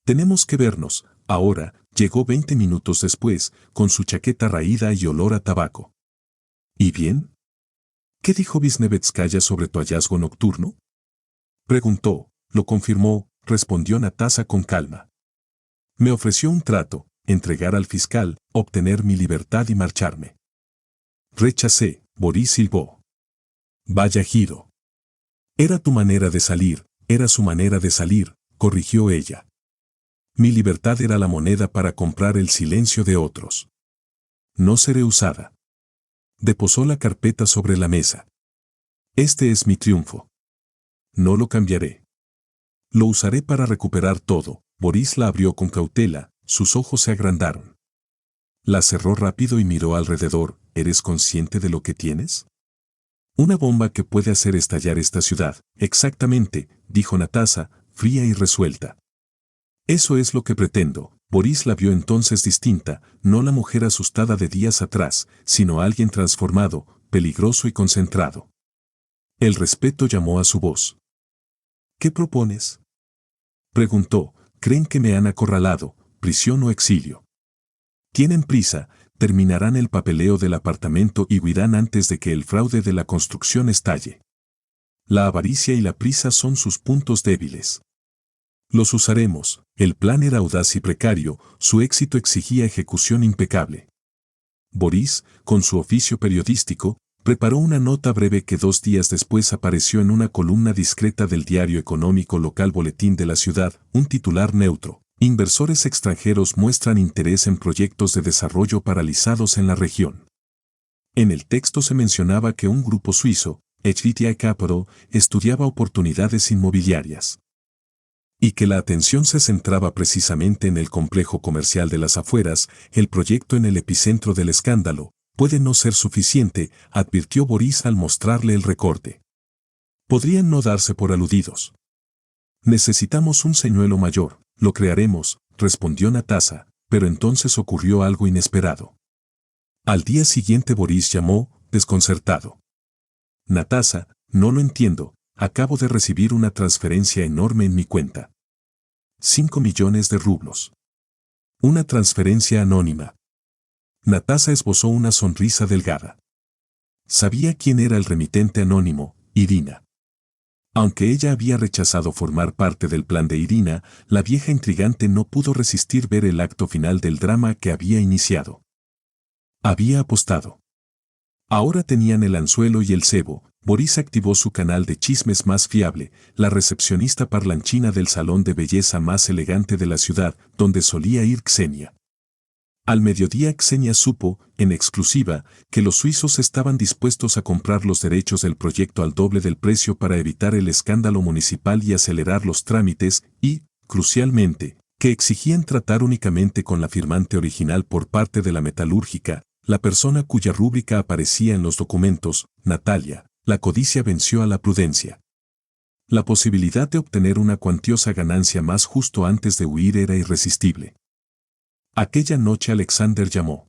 Tenemos que vernos. Ahora, llegó 20 minutos después, con su chaqueta raída y olor a tabaco. ¿Y bien? ¿Qué dijo Visnevetskaya sobre tu hallazgo nocturno?, preguntó. Lo confirmó, respondió Natasa con calma. Me ofreció un trato, entregar al fiscal, obtener mi libertad y marcharme. Rechacé, Boris silbó. Vaya giro. Era tu manera de salir, era su manera de salir, corrigió ella. Mi libertad era la moneda para comprar el silencio de otros. No seré usada. Deposó la carpeta sobre la mesa. Este es mi triunfo. No lo cambiaré. Lo usaré para recuperar todo. Boris la abrió con cautela, sus ojos se agrandaron. La cerró rápido y miró alrededor. ¿Eres consciente de lo que tienes? Una bomba que puede hacer estallar esta ciudad. Exactamente, dijo Natasa, fría y resuelta. Eso es lo que pretendo. Boris la vio entonces distinta, no la mujer asustada de días atrás, sino alguien transformado, peligroso y concentrado. El respeto llamó a su voz. ¿Qué propones?, preguntó. Creen que me han acorralado, prisión o exilio. Tienen prisa, terminarán el papeleo del apartamento y huirán antes de que el fraude de la construcción estalle. La avaricia y la prisa son sus puntos débiles. Los usaremos. El plan era audaz y precario, su éxito exigía ejecución impecable. Boris, con su oficio periodístico, preparó una nota breve que 2 días después apareció en una columna discreta del diario económico local Boletín de la Ciudad, un titular neutro. Inversores extranjeros muestran interés en proyectos de desarrollo paralizados en la región. En el texto se mencionaba que un grupo suizo, HVTI Capital, estudiaba oportunidades inmobiliarias. Y que la atención se centraba precisamente en el complejo comercial de las afueras, el proyecto en el epicentro del escándalo, puede no ser suficiente, advirtió Boris al mostrarle el recorte. Podrían no darse por aludidos. Necesitamos un señuelo mayor, lo crearemos, respondió Natasa, pero entonces ocurrió algo inesperado. Al día siguiente Boris llamó, desconcertado. Natasa, no lo entiendo, acabo de recibir una transferencia enorme en mi cuenta. 5 millones de rublos. Una transferencia anónima. Natasa esbozó una sonrisa delgada. Sabía quién era el remitente anónimo, Irina. Aunque ella había rechazado formar parte del plan de Irina, la vieja intrigante no pudo resistir ver el acto final del drama que había iniciado. Había apostado. Ahora tenían el anzuelo y el cebo. Boris activó su canal de chismes más fiable, la recepcionista parlanchina del salón de belleza más elegante de la ciudad, donde solía ir Xenia. Al mediodía Xenia supo, en exclusiva, que los suizos estaban dispuestos a comprar los derechos del proyecto al doble del precio para evitar el escándalo municipal y acelerar los trámites y, crucialmente, que exigían tratar únicamente con la firmante original por parte de la metalúrgica, la persona cuya rúbrica aparecía en los documentos, Natalia. La codicia venció a la prudencia. La posibilidad de obtener una cuantiosa ganancia más justo antes de huir era irresistible. Aquella noche Alexander llamó.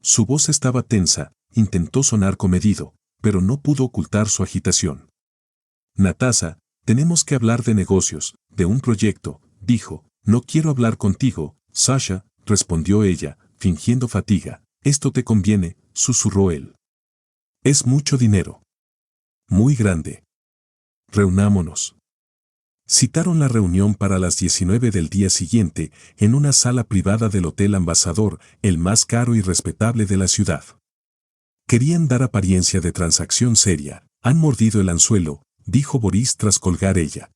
Su voz estaba tensa, intentó sonar comedido, pero no pudo ocultar su agitación. Natasa, tenemos que hablar de negocios, de un proyecto, dijo. No quiero hablar contigo, Sasha, respondió ella, fingiendo fatiga. Esto te conviene, susurró él. Es mucho dinero. Muy grande. Reunámonos. Citaron la reunión para las 19 del día siguiente, en una sala privada del Hotel Ambassador, el más caro y respetable de la ciudad. Querían dar apariencia de transacción seria. Han mordido el anzuelo, dijo Boris tras colgar ella.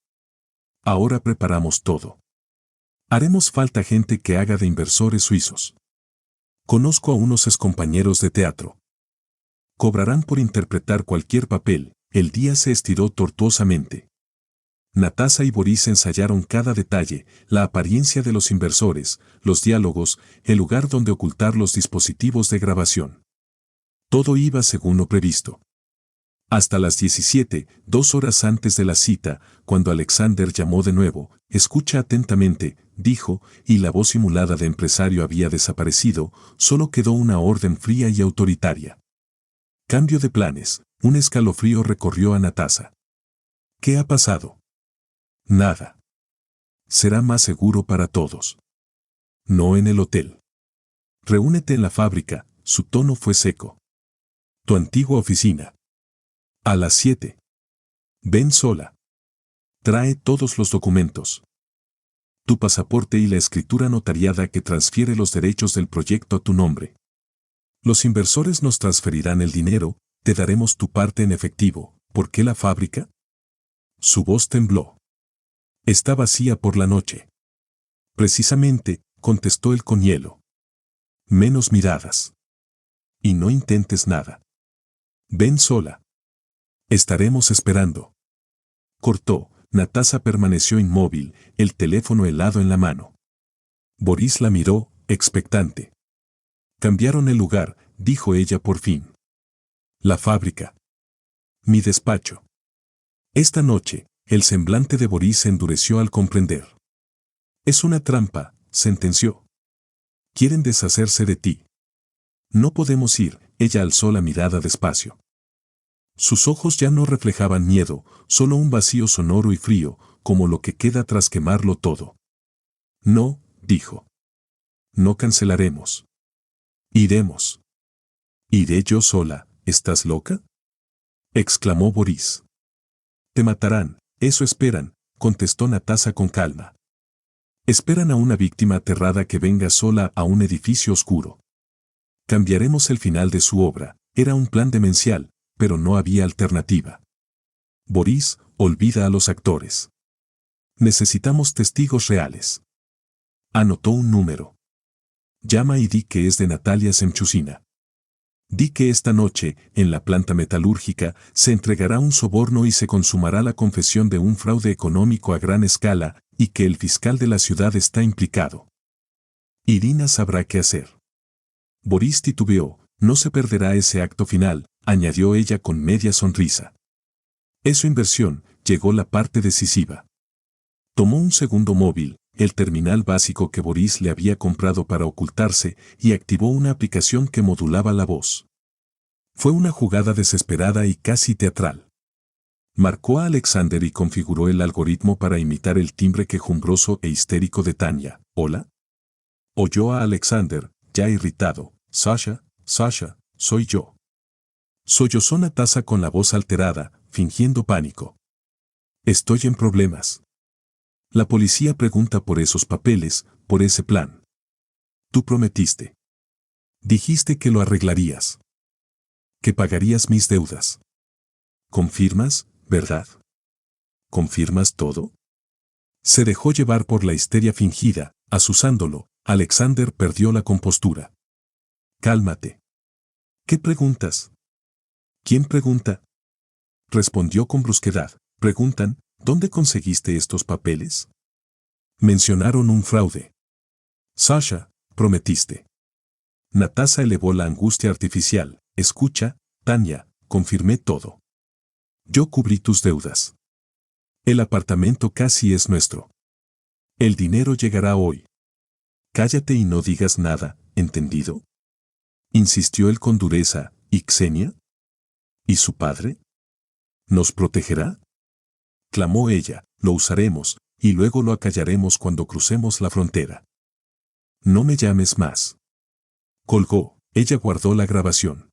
Ahora preparamos todo. Haremos falta gente que haga de inversores suizos. Conozco a unos excompañeros de teatro. Cobrarán por interpretar cualquier papel. El día se estiró tortuosamente. Natasa y Boris ensayaron cada detalle, la apariencia de los inversores, los diálogos, el lugar donde ocultar los dispositivos de grabación. Todo iba según lo previsto. Hasta las 17, 2 horas antes de la cita, cuando Alexander llamó de nuevo, escucha atentamente, dijo, y la voz simulada de empresario había desaparecido, solo quedó una orden fría y autoritaria. Cambio de planes. Un escalofrío recorrió a Natasa. ¿Qué ha pasado? Nada. Será más seguro para todos. No en el hotel. Reúnete en la fábrica, su tono fue seco. Tu antigua oficina. A las 7. Ven sola. Trae todos los documentos. Tu pasaporte y la escritura notariada que transfiere los derechos del proyecto a tu nombre. Los inversores nos transferirán el dinero, te daremos tu parte en efectivo. ¿Por qué la fábrica? Su voz tembló. Está vacía por la noche. Precisamente, contestó él con hielo. Menos miradas. Y no intentes nada. Ven sola. Estaremos esperando. Cortó. Natasa permaneció inmóvil, el teléfono helado en la mano. Boris la miró, expectante. Cambiaron el lugar, dijo ella por fin. La fábrica. Mi despacho. Esta noche, el semblante de Boris se endureció al comprender. Es una trampa, sentenció. Quieren deshacerse de ti. No podemos ir, ella alzó la mirada despacio. Sus ojos ya no reflejaban miedo, solo un vacío sonoro y frío, como lo que queda tras quemarlo todo. No, dijo. No cancelaremos. Iremos. Iré yo sola, ¿estás loca? Exclamó Boris. Te matarán, eso esperan, contestó Natasa con calma. Esperan a una víctima aterrada que venga sola a un edificio oscuro. Cambiaremos el final de su obra, era un plan demencial, pero no había alternativa. Boris, olvida a los actores. Necesitamos testigos reales. Anotó un número. Llama y di que es de Natalia Semchusina. Di que esta noche, en la planta metalúrgica, se entregará un soborno y se consumará la confesión de un fraude económico a gran escala, y que el fiscal de la ciudad está implicado. Irina sabrá qué hacer. Boris titubeó. No se perderá ese acto final, añadió ella con media sonrisa. Es su inversión, llegó la parte decisiva. Tomó un segundo móvil, el terminal básico que Boris le había comprado para ocultarse, y activó una aplicación que modulaba la voz. Fue una jugada desesperada y casi teatral. Marcó a Alexander y configuró el algoritmo para imitar el timbre quejumbroso e histérico de Tanya. ¿Hola? Oyó a Alexander, ya irritado. Sasha, Sasha, soy yo. Sollozó Natasha con la voz alterada, fingiendo pánico. Estoy en problemas. La policía pregunta por esos papeles, por ese plan. Tú prometiste. Dijiste que lo arreglarías. Que pagarías mis deudas. ¿Confirmas, verdad? ¿Confirmas todo? Se dejó llevar por la histeria fingida, asusándolo. Alexander perdió la compostura. Cálmate. ¿Qué preguntas? ¿Quién pregunta? Respondió con brusquedad. Preguntan, ¿dónde conseguiste estos papeles? Mencionaron un fraude. Sasha, prometiste. Natasha elevó la angustia artificial. Escucha, Tanya, confirmé todo. Yo cubrí tus deudas. El apartamento casi es nuestro. El dinero llegará hoy. Cállate y no digas nada, ¿entendido? Insistió él con dureza. ¿Y Ksenia? ¿Y su padre? ¿Nos protegerá? Clamó ella. Lo usaremos, y luego lo acallaremos cuando crucemos la frontera. No me llames más. Colgó. Ella guardó la grabación.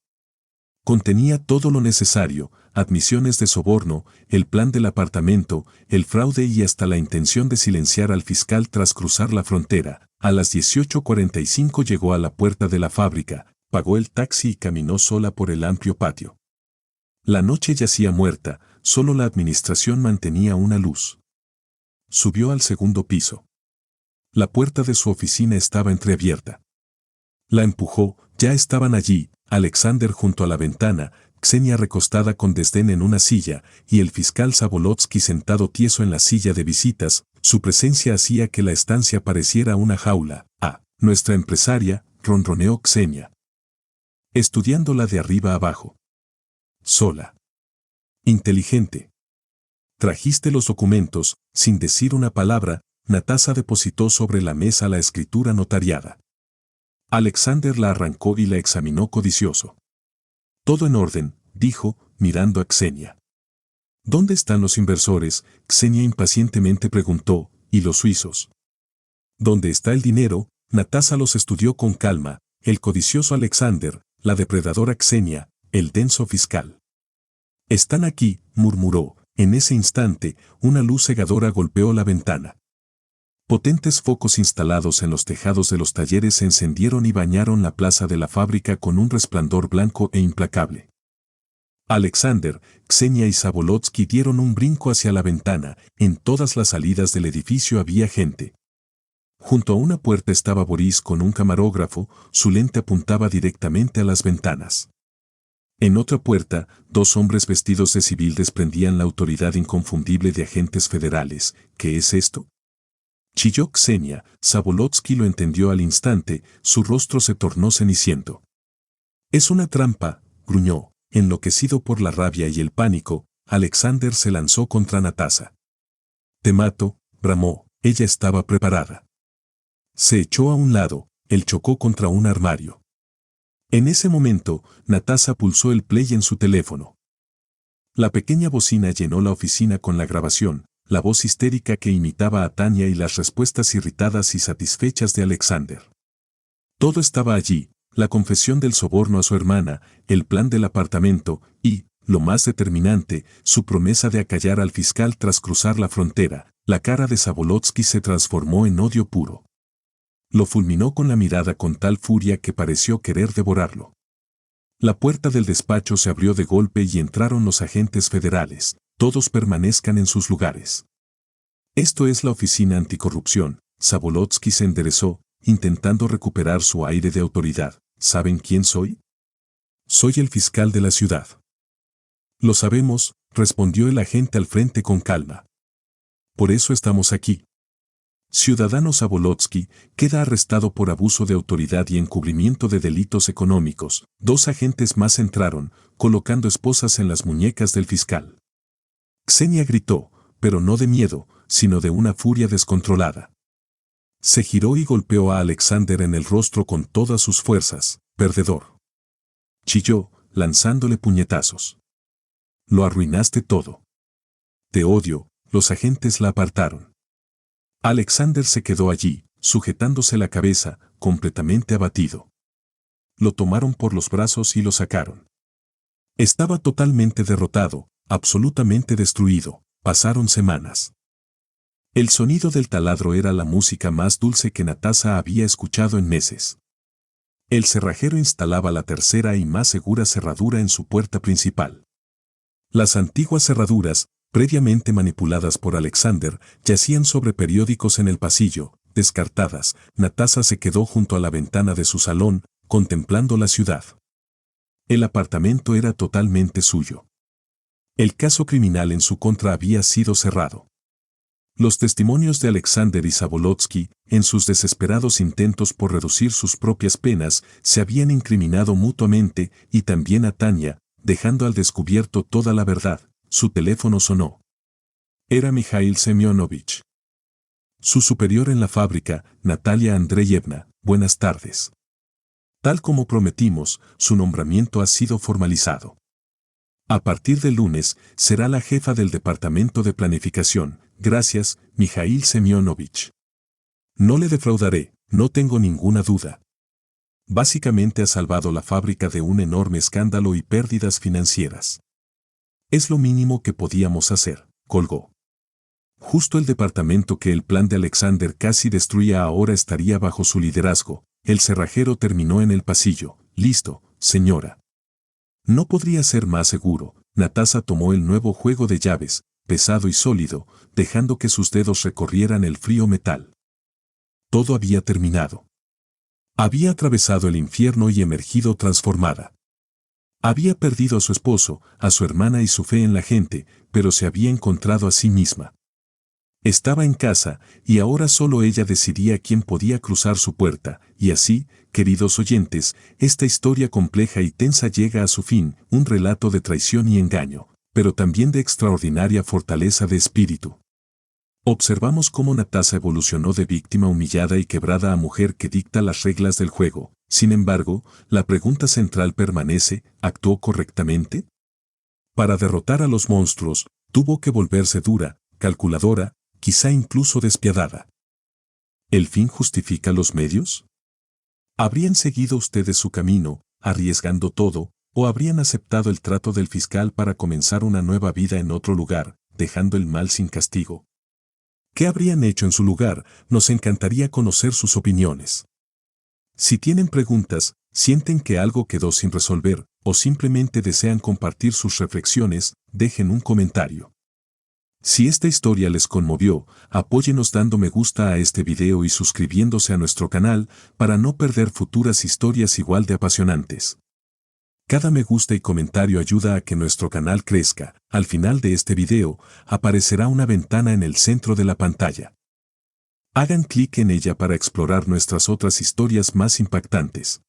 Contenía todo lo necesario, admisiones de soborno, el plan del apartamento, el fraude y hasta la intención de silenciar al fiscal tras cruzar la frontera. A las 18:45 llegó a la puerta de la fábrica, pagó el taxi y caminó sola por el amplio patio. La noche yacía muerta, solo la administración mantenía una luz. Subió al segundo piso. La puerta de su oficina estaba entreabierta. La empujó, ya estaban allí, Alexander junto a la ventana, Ksenia recostada con desdén en una silla, y el fiscal Zabolotsky sentado tieso en la silla de visitas. Su presencia hacía que la estancia pareciera una jaula. Nuestra empresaria, ronroneó Ksenia. Estudiándola de arriba abajo. Sola. Inteligente. Trajiste los documentos, sin decir una palabra. Natasha depositó sobre la mesa la escritura notariada. Alexander la arrancó y la examinó codicioso. Todo en orden, dijo, mirando a Ksenia. ¿Dónde están los inversores? Ksenia impacientemente preguntó, ¿y los suizos? ¿Dónde está el dinero? Natasha los estudió con calma, el codicioso Alexander, la depredadora Ksenia, el denso fiscal. Están aquí, murmuró. En ese instante, una luz cegadora golpeó la ventana. Potentes focos instalados en los tejados de los talleres se encendieron y bañaron la plaza de la fábrica con un resplandor blanco e implacable. Alexander, Ksenia y Zabolotsky dieron un brinco hacia la ventana. En todas las salidas del edificio había gente. Junto a una puerta estaba Boris con un camarógrafo, su lente apuntaba directamente a las ventanas. En otra puerta, dos hombres vestidos de civil desprendían la autoridad inconfundible de agentes federales. ¿Qué es esto? Chilló Ksenia. Zabolotsky lo entendió al instante, su rostro se tornó ceniciento. Es una trampa, gruñó. Enloquecido por la rabia y el pánico, Alexander se lanzó contra Natasha. Te mato, bramó. Ella estaba preparada. Se echó a un lado, él chocó contra un armario. En ese momento, Natasha pulsó el play en su teléfono. La pequeña bocina llenó la oficina con la grabación, la voz histérica que imitaba a Tanya y las respuestas irritadas y satisfechas de Alexander. Todo estaba allí, la confesión del soborno a su hermana, el plan del apartamento y, lo más determinante, su promesa de acallar al fiscal tras cruzar la frontera. La cara de Zabolotsky se transformó en odio puro. Lo fulminó con la mirada con tal furia que pareció querer devorarlo. La puerta del despacho se abrió de golpe y entraron los agentes federales. Todos permanezcan en sus lugares. Esto es la oficina anticorrupción. Zabolotsky se enderezó, intentando recuperar su aire de autoridad. ¿Saben quién soy? Soy el fiscal de la ciudad. Lo sabemos, respondió el agente al frente con calma. Por eso estamos aquí. Ciudadano Zabolotsky queda arrestado por abuso de autoridad y encubrimiento de delitos económicos. 2 agentes más entraron, colocando esposas en las muñecas del fiscal. Ksenia gritó, pero no de miedo, sino de una furia descontrolada. Se giró y golpeó a Alexander en el rostro con todas sus fuerzas. Perdedor. Chilló, lanzándole puñetazos. Lo arruinaste todo. Te odio. Los agentes la apartaron. Alexander se quedó allí, sujetándose la cabeza, completamente abatido. Lo tomaron por los brazos y lo sacaron. Estaba totalmente derrotado, absolutamente destruido. Pasaron semanas. El sonido del taladro era la música más dulce que Natasha había escuchado en meses. El cerrajero instalaba la tercera y más segura cerradura en su puerta principal. Las antiguas cerraduras, previamente manipuladas por Alexander, yacían sobre periódicos en el pasillo, descartadas. Natasha se quedó junto a la ventana de su salón, contemplando la ciudad. El apartamento era totalmente suyo. El caso criminal en su contra había sido cerrado. Los testimonios de Alexander y Zabolotsky, en sus desesperados intentos por reducir sus propias penas, se habían incriminado mutuamente y también a Tania, dejando al descubierto toda la verdad. Su teléfono sonó. Era Mikhail Semyonovich. Su superior en la fábrica, Natalia Andreyevna. Buenas tardes. Tal como prometimos, su nombramiento ha sido formalizado. A partir del lunes, será la jefa del departamento de planificación. Gracias, Mikhail Semyonovich. No le defraudaré, no tengo ninguna duda. Básicamente ha salvado la fábrica de un enorme escándalo y pérdidas financieras. Es lo mínimo que podíamos hacer, colgó. Justo el departamento que el plan de Alexander casi destruía ahora estaría bajo su liderazgo. El cerrajero terminó en el pasillo. Listo, señora. No podría ser más seguro. Natasha tomó el nuevo juego de llaves, pesado y sólido, dejando que sus dedos recorrieran el frío metal. Todo había terminado. Había atravesado el infierno y emergido transformada. Había perdido a su esposo, a su hermana y su fe en la gente, pero se había encontrado a sí misma. Estaba en casa, y ahora solo ella decidía quién podía cruzar su puerta, y así, queridos oyentes, esta historia compleja y tensa llega a su fin, un relato de traición y engaño, pero también de extraordinaria fortaleza de espíritu. Observamos cómo Natasha evolucionó de víctima humillada y quebrada a mujer que dicta las reglas del juego. Sin embargo, la pregunta central permanece: ¿actuó correctamente? Para derrotar a los monstruos, tuvo que volverse dura, calculadora, quizá incluso despiadada. ¿El fin justifica los medios? ¿Habrían seguido ustedes su camino, arriesgando todo, o habrían aceptado el trato del fiscal para comenzar una nueva vida en otro lugar, dejando el mal sin castigo? ¿Qué habrían hecho en su lugar? Nos encantaría conocer sus opiniones. Si tienen preguntas, sienten que algo quedó sin resolver, o simplemente desean compartir sus reflexiones, dejen un comentario. Si esta historia les conmovió, apóyenos dando me gusta a este video y suscribiéndose a nuestro canal para no perder futuras historias igual de apasionantes. Cada me gusta y comentario ayuda a que nuestro canal crezca. Al final de este video, aparecerá una ventana en el centro de la pantalla. Hagan clic en ella para explorar nuestras otras historias más impactantes.